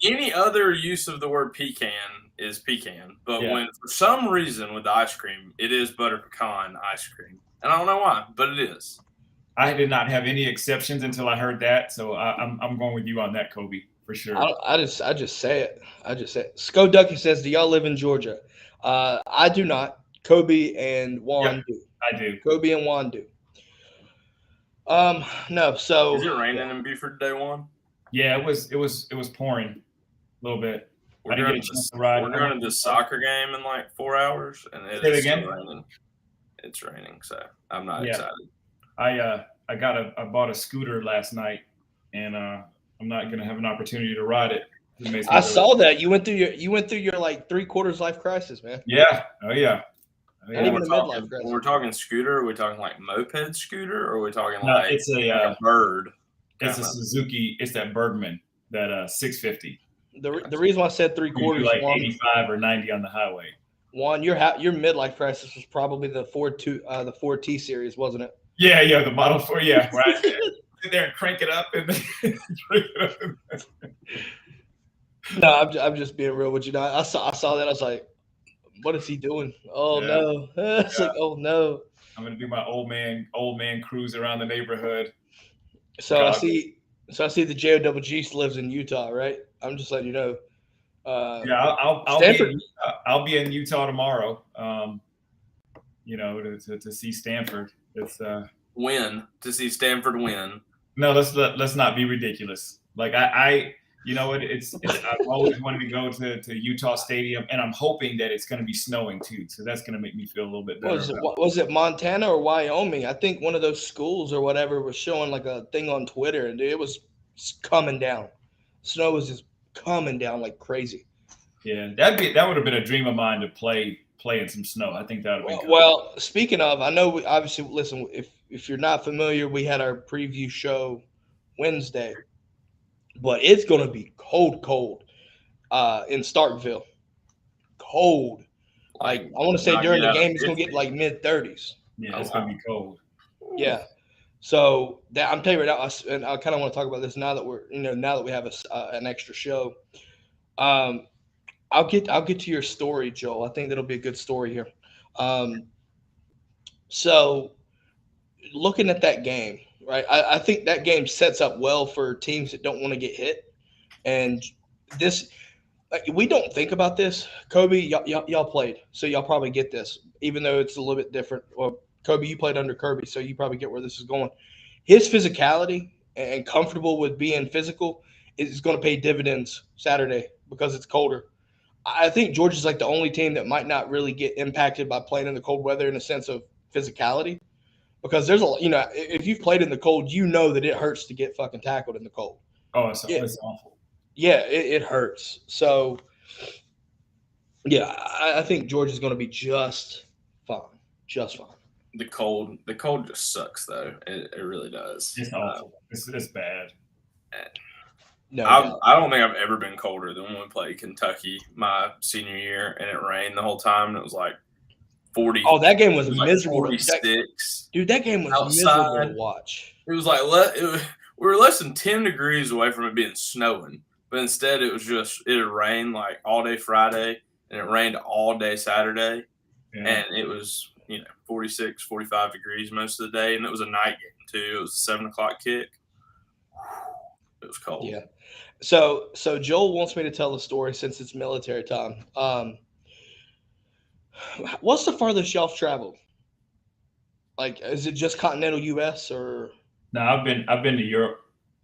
any other use of the word pecan is pecan, but when for some reason with the ice cream, it is butter pecan ice cream, and I don't know why, but it is. I did not have any exceptions until I heard that, so I'm going with you on that, Kobe, for sure. I just say it. Sco Ducky says, "Do y'all live in Georgia?" I do not. Kobe and Juan do. I do. Kobe and Juan do. No. So is it raining in Beaufort day one? Yeah, it was pouring a little bit. We're going to this soccer game in like 4 hours, and it's raining. It's raining, so I'm not excited. I bought a scooter last night, and I'm not going to have an opportunity to ride it. I saw that you went through your like 3/4 life crisis, man. Yeah. Oh yeah. When we're talking scooter, are we talking like moped scooter, or are we talking it's a bird? It's a Suzuki. It's that Bergman, that 650. The reason why I said 3/4, like 85 or 90 on the highway. Juan, your midlife crisis was probably the Ford T series, wasn't it? Yeah, the Model 4. Yeah, right. Sit there and crank it up and crank it up. No, I'm just being real with you. I saw that. I was like, what is he doing? Oh no! It's like, oh no! I'm gonna do my old man cruise around the neighborhood. So I see the JOGG lives in Utah, right? I'm just letting you know. I'll be in Utah tomorrow. To see Stanford. It's to see Stanford win. No, let's not be ridiculous. Like I you know what? I've always wanted to go to Utah Stadium, and I'm hoping that it's going to be snowing too. So that's going to make me feel a little bit better. Was it Montana or Wyoming? I think one of those schools or whatever was showing like a thing on Twitter, and it was coming down. Snow was just coming down like crazy. Yeah, that would have been a dream of mine to play in some snow. I think that would have been cool. Well, speaking of, I know we obviously listen. If you're not familiar, we had our preview show Wednesday, but it's going to be cold in Starkville. Cold. Like I want to say during the game, it's going to get like mid-30s. Yeah, it's going to be cold. Yeah. So that I'm telling you right now, and I kind of want to talk about this now that now that we have an extra show. I'll get to your story, Joel. I think that'll be a good story here. So looking at that game, right? I think that game sets up well for teams that don't want to get hit. And this, we don't think about this. Kobe, y'all played, so y'all probably get this, even though it's a little bit different. Well, Kobe, you played under Kirby, so you probably get where this is going. His physicality and comfortable with being physical is going to pay dividends Saturday because it's colder. I think Georgia's like the only team that might not really get impacted by playing in the cold weather in a sense of physicality, because there's if you've played in the cold, you know that it hurts to get fucking tackled in the cold. Oh, it's awful. Yeah, it hurts. So, yeah, I think Georgia's going to be just fine. Just fine. The cold just sucks, though. It really does. It's awful. It's bad. No, I don't think I've ever been colder than when we played Kentucky my senior year, and it rained the whole time, and it was like 40. Oh, that game was miserable. 46. Dude, that game was outside. Miserable to watch. It was like we were less than 10 degrees away from it being snowing, but instead it had rained like all day Friday, and it rained all day Saturday, and it was 46, 45 degrees most of the day, and it was a night game too. It was a 7:00 kick. It was cold. Yeah. So Joel wants me to tell the story since it's military time. What's the farthest y'all traveled? Like, is it just continental U.S. or? No, I've been to Europe.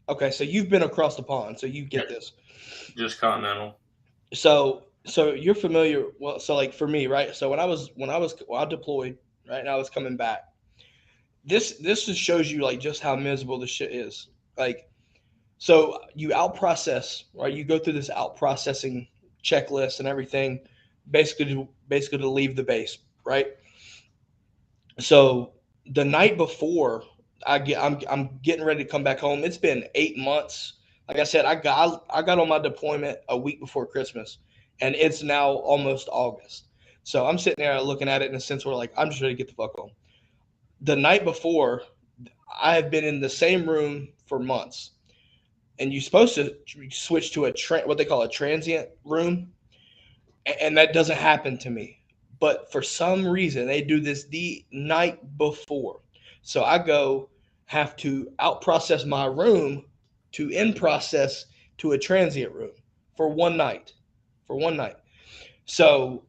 Okay, so you've been across the pond, so you get this. Just continental. So you're familiar. Well, so like for me, right? So when I deployed, right, and I was coming back. This just shows you like just how miserable this shit is. Like, so you out process, right? You go through this out processing checklist and everything, basically to leave the base, right? So the night before I'm getting ready to come back home. It's been 8 months. Like I said, I got on my deployment a week before Christmas, and it's now almost August. So I'm sitting there looking at it in a sense where like I'm just ready to get the fuck home. The night before, I have been in the same room for months, and you're supposed to switch to what they call a transient room, and that doesn't happen to me. But for some reason, they do this the night before. So I have to out process my room to in process to a transient room for one night. So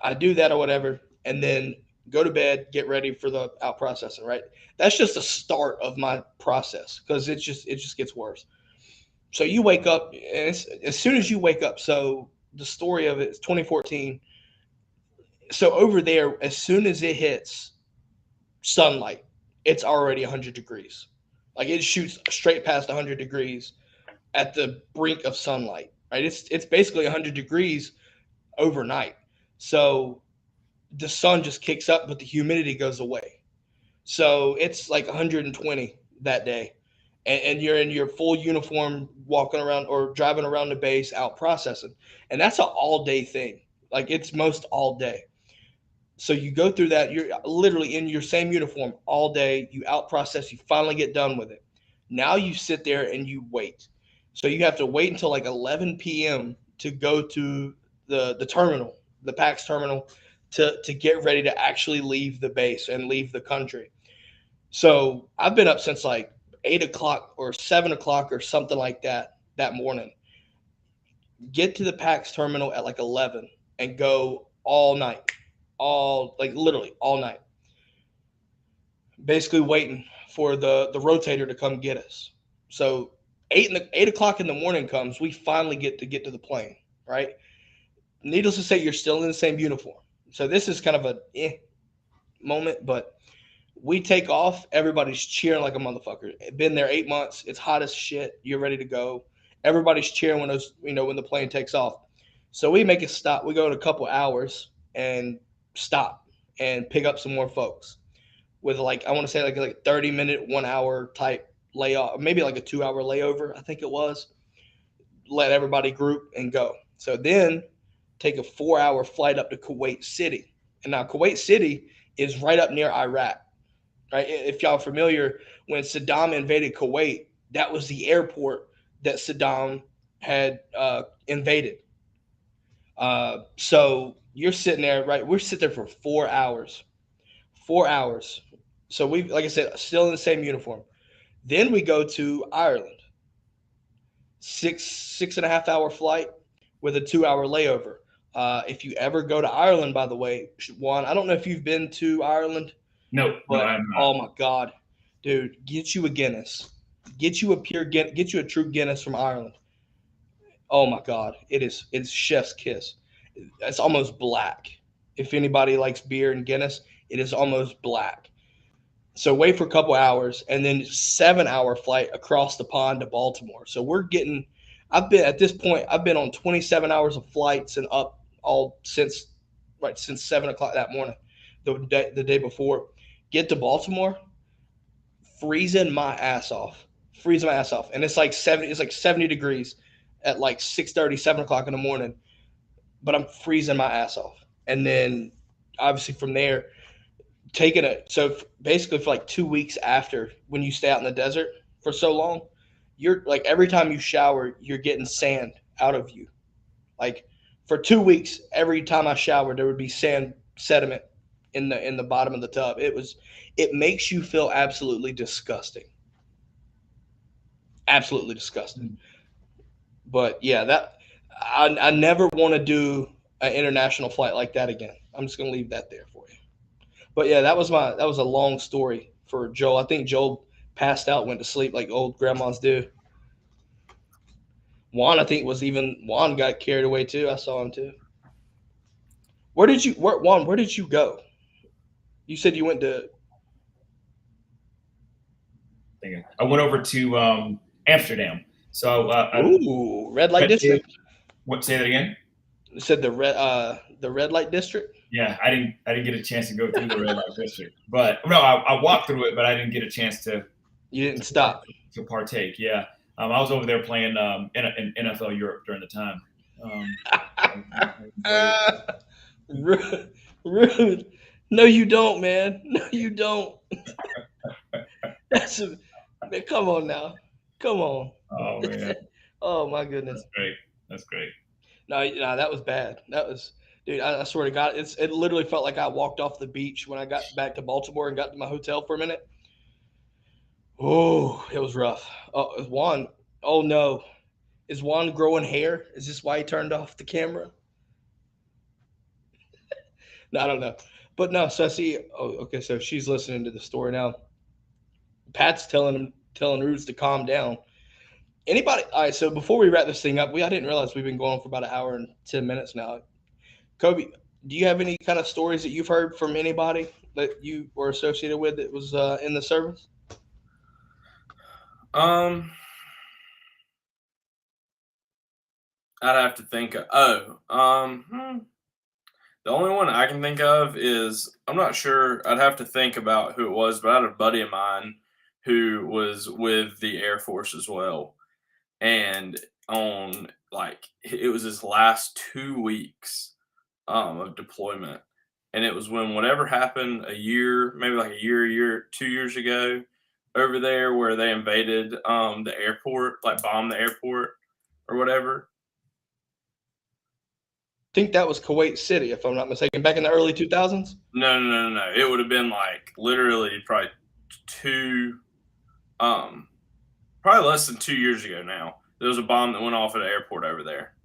I do that or whatever, and then go to bed, get ready for the out processing, right? That's just the start of my process because it just gets worse. So you wake up, and as soon as you wake up, so the story of it is 2014. So over there, as soon as it hits sunlight, it's already 100 degrees. Like it shoots straight past 100 degrees at the brink of sunlight, right? It's basically 100 degrees overnight. So the sun just kicks up, but the humidity goes away. So it's like 120 that day. And you're in your full uniform walking around or driving around the base out processing. And that's an all-day thing. Like it's most all day. So you go through that. You're literally in your same uniform all day. You out process. You finally get done with it. Now you sit there and you wait. So you have to wait until like 11 p.m. to go to the terminal, the PAX terminal, to get ready to actually leave the base and leave the country. So I've been up since like 8 o'clock or 7 o'clock or something like that morning. Get to the PAX terminal at like 11 and go all night. Literally all night. Basically waiting for the rotator to come get us. So 8 o'clock in the morning comes. We finally get to the plane, right? Needless to say, you're still in the same uniform. So this is kind of a moment, but we take off. Everybody's cheering like a motherfucker. Been there 8 months. It's hot as shit. You're ready to go. Everybody's cheering when when the plane takes off. So we make a stop. We go in a couple hours and stop and pick up some more folks with I want to say like a 30-minute, 1 hour type layoff, maybe like a 2 hour layover. I think it was. Let everybody group and go. So then take a 4 hour flight up to Kuwait City. And now Kuwait City is right up near Iraq. Right? If y'all are familiar, when Saddam invaded Kuwait, that was the airport that Saddam had invaded. So you're sitting there, right? We're sitting there for 4 hours. 4 hours. So we, like I said, still in the same uniform. Then we go to Ireland. 6.5 hour flight with a 2 hour layover. If you ever go to Ireland, by the way, Juan, I don't know if you've been to Ireland. No, I'm not. Oh my God, dude, get you a Guinness, get you a true Guinness from Ireland. Oh my God, it's chef's kiss. It's almost black. If anybody likes beer and Guinness, it is almost black. So wait for a couple hours and then 7 hour flight across the pond to Baltimore. So I've been on 27 hours of flights and up all since 7 o'clock that morning, the day before. Get to Baltimore, freezing my ass off, and it's like 70 degrees at like 6:30, 7 o'clock in the morning, but I'm freezing my ass off. And then obviously from there, so basically for like 2 weeks after, when you stay out in the desert for so long, you're like, every time you shower, you're getting sand out of you. Like for 2 weeks, every time I showered, there would be sediment in the bottom of the tub. It makes you feel absolutely disgusting. Absolutely disgusting. But yeah, I never want to do an international flight like that again. I'm just gonna leave that there for you. But yeah, that was a long story for Joel. I think Joel passed out, went to sleep like old grandmas do. Juan got carried away too. I saw him too. Where did you go? You said you went to. I went over to Amsterdam. So red light district. What? Say that again. You said the red light district. Yeah, I didn't get a chance to go through the red light district, but no, I walked through it, but I didn't get a chance to. You didn't stop to partake. Yeah, I was over there playing in NFL Europe during the time. Rude. No, you don't, man. No, you don't. Man, come on now. Come on. Oh man. Oh my goodness. That's great. No, that was bad. That was, dude. I swear to God, it literally felt like I walked off the beach when I got back to Baltimore and got to my hotel for a minute. Oh, it was rough. Oh, Juan. Oh no, is Juan growing hair? Is this why he turned off the camera? No, I don't know. But no, so I see. Oh, okay. So she's listening to the story now. Pat's telling Roots to calm down. Anybody? All right. So before we wrap this thing up, I didn't realize we've been going for about an hour and 10 minutes now. Kobe, do you have any kind of stories that you've heard from anybody that you were associated with that was in the service? I'd have to think of. The only one I can think of is, I'm not sure. I'd have to think about who it was, but I had a buddy of mine who was with the Air Force as well. And it was his last 2 weeks of deployment. And it was when whatever happened a year, maybe like a year, 2 years ago over there, where they invaded the airport, like bombed the airport or whatever. I think that was Kuwait City, if I'm not mistaken, back in the early 2000s. No. It would have been like literally probably probably less than 2 years ago now. There was a bomb that went off at an airport over there.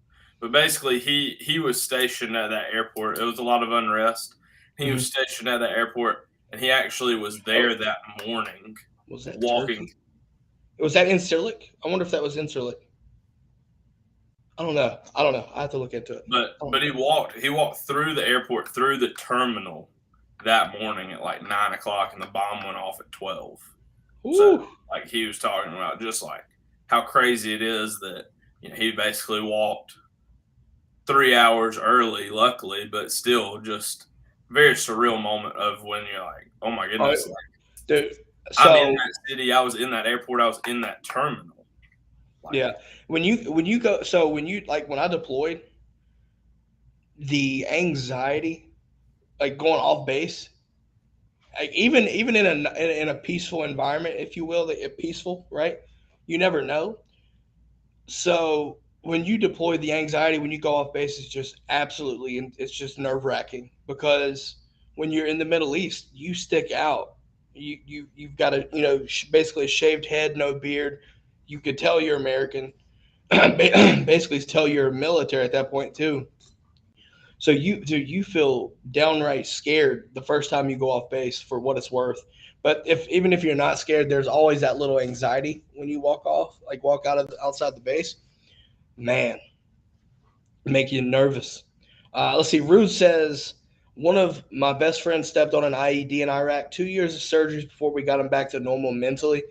But basically, he was stationed at that airport. It was a lot of unrest. He was stationed at that airport, and he actually was there that morning. Was that walking? Turkey? Was that Incirlik? I wonder if that was Incirlik. I don't know. I have to look into it. But he walked through the airport, through the terminal that morning at like 9 o'clock, and the bomb went off at 12. Ooh. So like he was talking about just like how crazy it is that he basically walked 3 hours early, luckily, but still just very surreal moment of when you're like, oh my goodness, dude. So, I'm in that city, I was in that airport, I was in that terminal. Like, yeah, when you go, so when I deployed, the anxiety, like going off base, like even in a peaceful environment, if you will, peaceful, right? You never know. So when you deploy, the anxiety when you go off base is just absolutely, it's just nerve wracking because when you're in the Middle East, you stick out. You've got basically a shaved head, no beard. You could tell you're American. Basically, tell you're military at that point too. So you feel downright scared the first time you go off base for what it's worth. But even if you're not scared, there's always that little anxiety when you walk outside the base. Man, make you nervous. Let's see. Rude says one of my best friends stepped on an IED in Iraq. 2 years of surgeries before we got him back to normal mentally.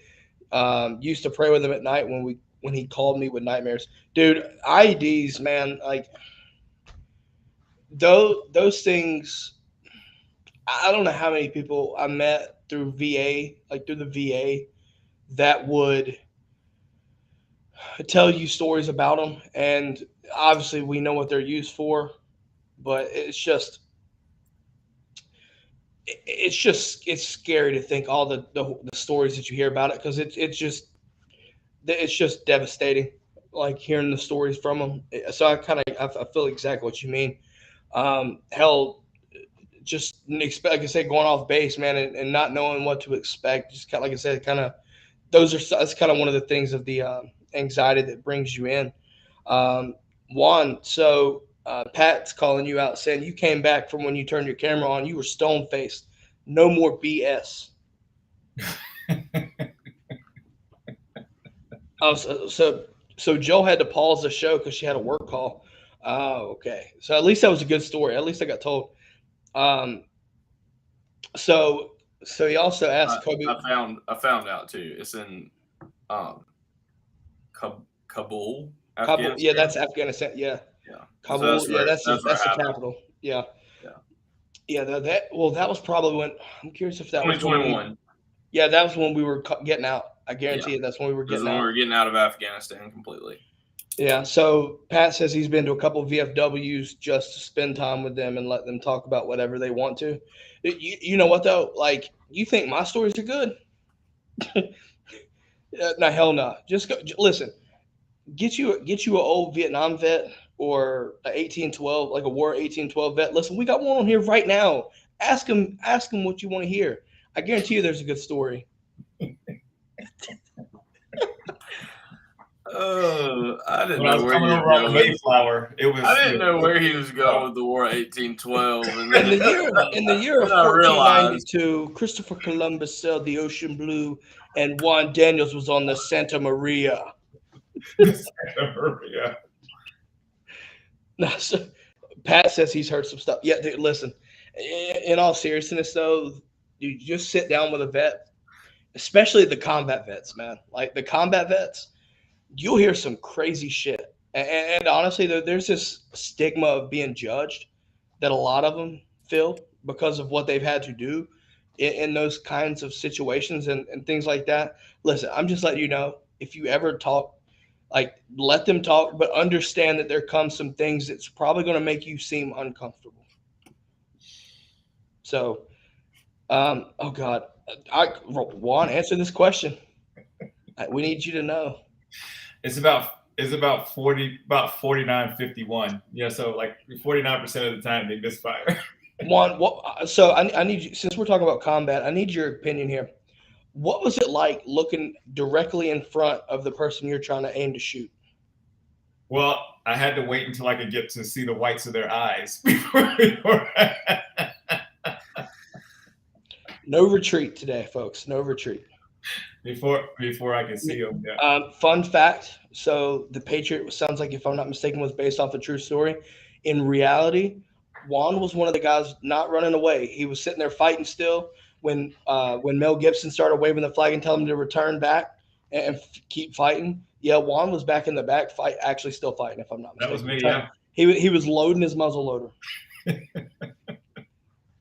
Used to pray with him at night when he called me with nightmares. Dude, IEDs, man, like those things. I don't know how many people I met through VA, like through the VA, that would tell you stories about them. And obviously we know what they're used for, but it's scary to think all the stories that you hear about it, because it's just devastating, like hearing the stories from them. So I feel exactly what you mean. Hell, just expect, like I said, going off base, man, and not knowing what to expect. Just kind of, like I said, that's kind of one of the things of the anxiety that brings you in. Juan, so Pat's calling you out, saying you came back from when you turned your camera on. You were stone faced. No more BS. Oh, so Joe had to pause the show because she had a work call. Oh, okay. So at least that was a good story. At least I got told. So he also asked Kobe. I found out too. It's in Kabul. Kabul, Afghanistan. yeah, that's Afghanistan. Yeah, Yeah. Kabul. So that's that's the happened. capital. Yeah. Yeah. Yeah. That was probably when. I'm curious if that was 2021. Yeah, that was when we were getting out. I guarantee you, that's when we were getting out. We were getting out of Afghanistan completely. Yeah. So Pat says he's been to a couple of VFWs just to spend time with them and let them talk about whatever they want to. You know what though? Like, you think my stories are good? No, hell no. Just go listen. Get you an old Vietnam vet or a 1812, like a War 1812 vet. Listen, we got one on here right now. Ask him what you want to hear. I guarantee you there's a good story. I didn't When I know was where coming you over on the were going. Mayflower, it was. I didn't know where he was going with the War 1812. And then, In the year of I realized- 1492, Christopher Columbus sailed the ocean blue, and Juan Daniels was on the Santa Maria. Yeah. No, so Pat says he's heard some stuff. Yeah, dude, listen. In all seriousness, though, you just sit down with a vet, especially the combat vets, man. Like the combat vets, you'll hear some crazy shit. And honestly, there's this stigma of being judged that a lot of them feel because of what they've had to do in those kinds of situations and things like that. Listen, I'm just letting you know, if you ever talk, like, let them talk, but understand that there comes some things that's probably going to make you seem uncomfortable. So, oh God, Juan, answer this question. We need you to know. It's about 49-51. Yeah, so like 49% of the time they misfire. Juan, so I need you, since we're talking about combat, I need your opinion here. What was it like looking directly in front of the person you're trying to aim to shoot? Well, I had to wait until I could get to see the whites of their eyes before No retreat today, folks. No retreat. before I can see him. Yeah. Fun fact. So the Patriot sounds like, if I'm not mistaken, was based off a true story. In reality, Juan was one of the guys not running away. He was sitting there fighting still when Mel Gibson started waving the flag and telling him to return back and keep fighting. Yeah, Juan was back in the back, actually still fighting, if I'm not mistaken. That was me, yeah. He was loading his muzzle loader.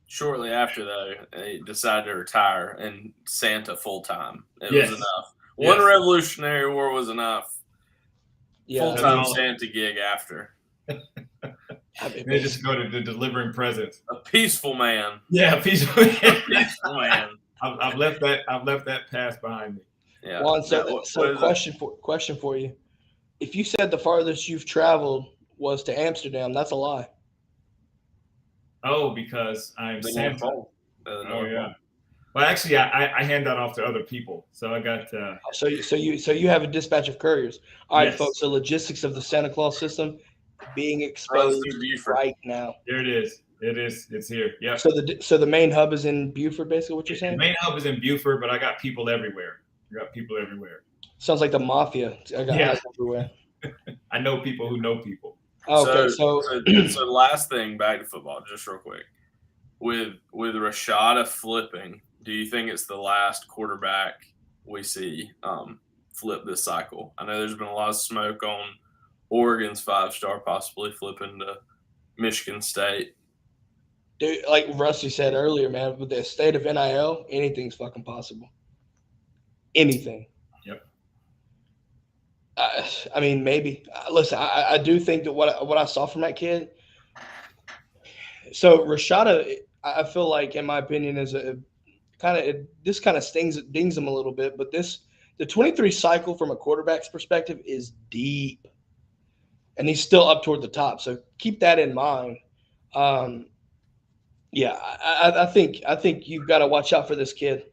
Shortly after, though, he decided to retire and Santa full time. It Yes. was enough. One Revolutionary War was enough. Yeah. Full time Santa gig after. They just go to delivering presents. A peaceful man. Yeah, peaceful man. I've left that past behind me. Yeah. Juan, question for you. If you said the farthest you've traveled was to Amsterdam, that's a lie. Oh, because I'm Santa. Oh yeah. Well, actually, I hand that off to other people. So I got. So you have a dispatch of couriers. All right, Yes. folks. The logistics of the Santa Claus system being exposed right now. There it is. It's here. Yeah. So the main hub is in Beaufort, basically. What you're saying? The main hub is in Beaufort, but I got people everywhere. Sounds like the mafia. I got guys everywhere. I know people who know people. Okay, so last thing, back to football, just real quick. With Rashada flipping, do you think it's the last quarterback we see flip this cycle? I know there's been a lot of smoke on Oregon's 5-star possibly flipping to Michigan State. Dude, like Rusty said earlier, man, with the state of NIL, anything's fucking possible. Anything. Yep. I mean, maybe. Listen, I do think that what I saw from that kid. So Rashada, I feel like, in my opinion, is this kind of dings him a little bit. But the 23 cycle from a quarterback's perspective is deep, and he's still up toward the top. So keep that in mind. Yeah, I think you've got to watch out for this kid.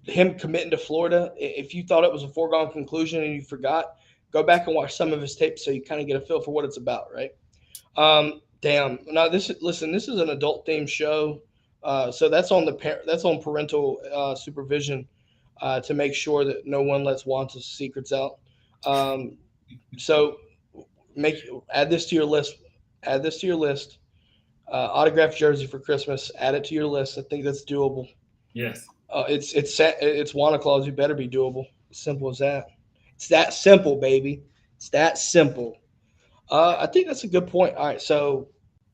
Him committing to Florida, if you thought it was a foregone conclusion and you forgot, go back and watch some of his tapes so you kind of get a feel for what it's about, right? Damn. Now this is an adult themed show, so that's on parental supervision to make sure that no one lets Wanta's secrets out. So add this to your list. Autographed jersey for Christmas. Add it to your list. I think that's doable. Yes. It's Santa Claus. You better be doable. Simple as that. It's that simple, baby. It's that simple. I think that's a good point. All right, so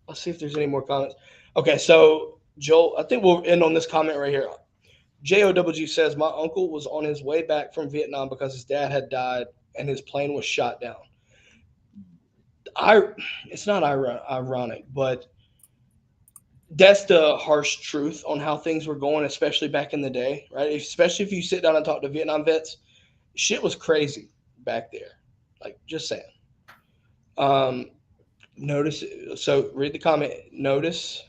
let's see if there's any more comments. Okay, so Joel, I think we'll end on this comment right here. JOWG says, my uncle was on his way back from Vietnam because his dad had died and his plane was shot down. It's not ironic, but that's the harsh truth on how things were going, especially back in the day, right? Especially if you sit down and talk to Vietnam vets, shit was crazy back there. Like, just saying. So read the comment. Notice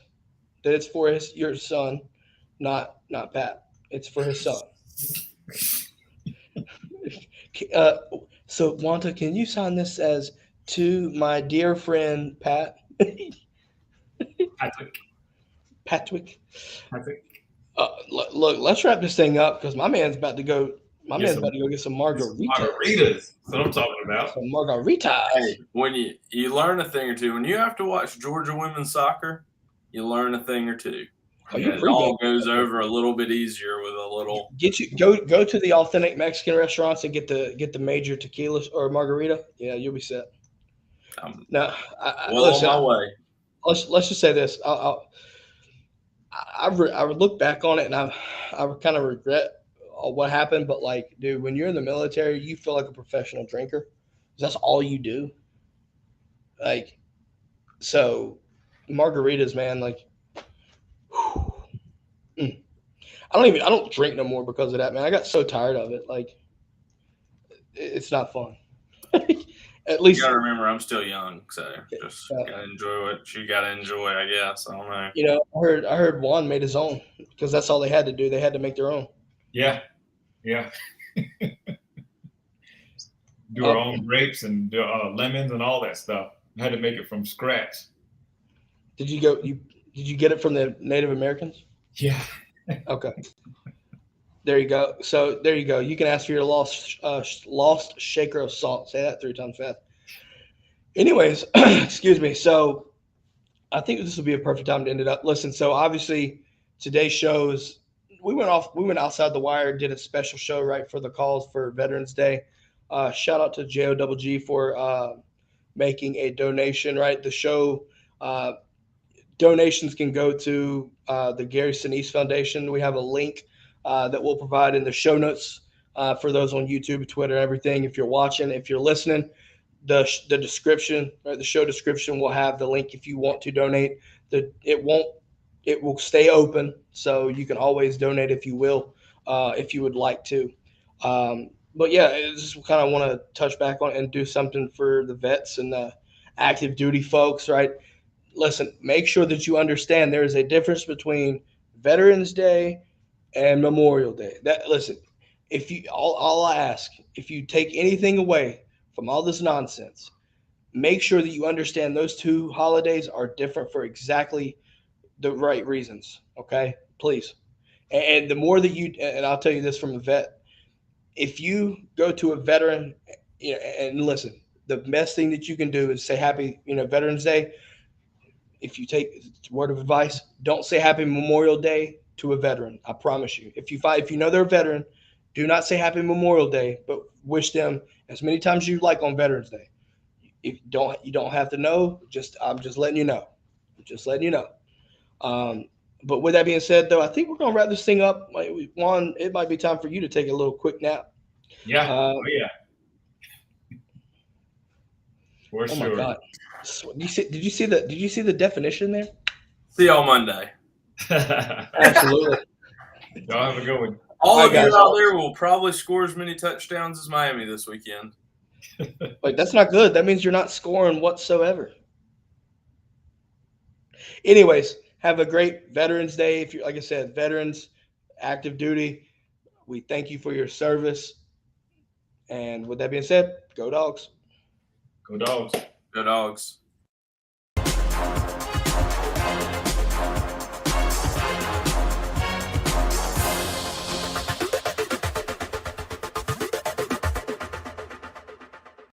that it's for your son, not Pat. It's for his son. So Wanta, can you sign this as to my dear friend Pat? Patrick. Look, let's wrap this thing up because my man's about to go. My man's about to go get some margaritas. Margaritas. That's what I'm talking about. Some margaritas. Hey, when you learn a thing or two, when you have to watch Georgia women's soccer, you learn a thing or two. It all goes over a little bit easier with a little. Go to the authentic Mexican restaurants and get the major tequila or margarita. Yeah, you'll be set. On my way. Let's just say this. I would look back on it and I kind of regret what happened, but like, dude, when you're in the military, you feel like a professional drinker. That's all you do. Like, so margaritas, man, like, I don't drink no more because of that, man. I got so tired of it. Like, it's not fun. At least you gotta remember, I'm still young, so just gotta enjoy what you gotta enjoy, I guess. I don't know. You know, I heard Juan made his own because that's all they had to do. They had to make their own. Yeah. Do our own grapes and lemons and all that stuff. I had to make it from scratch. Did you get it from the Native Americans? Yeah. Okay. There you go. So there you go. You can ask for your lost shaker of salt. Say that 3 times fast. Anyways, excuse me. So I think this will be a perfect time to end it up. Listen, so obviously today's shows we went outside the wire, did a special show right for the calls for Veterans Day. Shout out to JOGG for making a donation. Right, the show donations can go to the Gary Sinise Foundation. We have a link that we'll provide in the show notes for those on YouTube, Twitter, everything. If you're watching, if you're listening. The description, right, the show description will have the link if you want to donate. It will stay open, so you can always donate if you would like to. But yeah, I just kind of want to touch back on and do something for the vets and the active duty folks, right? Listen, make sure that you understand there is a difference between Veterans Day and Memorial Day. Listen, all I ask, if you take anything away from all this nonsense, make sure that you understand those two holidays are different for exactly the right reasons. Okay, please. And the more that and I'll tell you this from a vet, if you go to a veteran, and listen, the best thing that you can do is say Happy, Veterans Day. If you take word of advice, don't say Happy Memorial Day to a veteran. I promise you. If you know they're a veteran, do not say Happy Memorial Day, but wish them as many times as you like on Veterans Day. If you don't have to know. I'm just letting you know. But with that being said, though, I think we're gonna wrap this thing up. Juan, it might be time for you to take a little quick nap. Yeah. For sure. My God. Did you see the definition there? See y'all Monday. Absolutely. Y'all have a good one. All of you out there will probably score as many touchdowns as Miami this weekend. Like, that's not good. That means you're not scoring whatsoever. Anyways, have a great Veterans Day. If you're, like I said, veterans, active duty, we thank you for your service. And with that being said, go Dogs. Go Dogs. Go Dogs.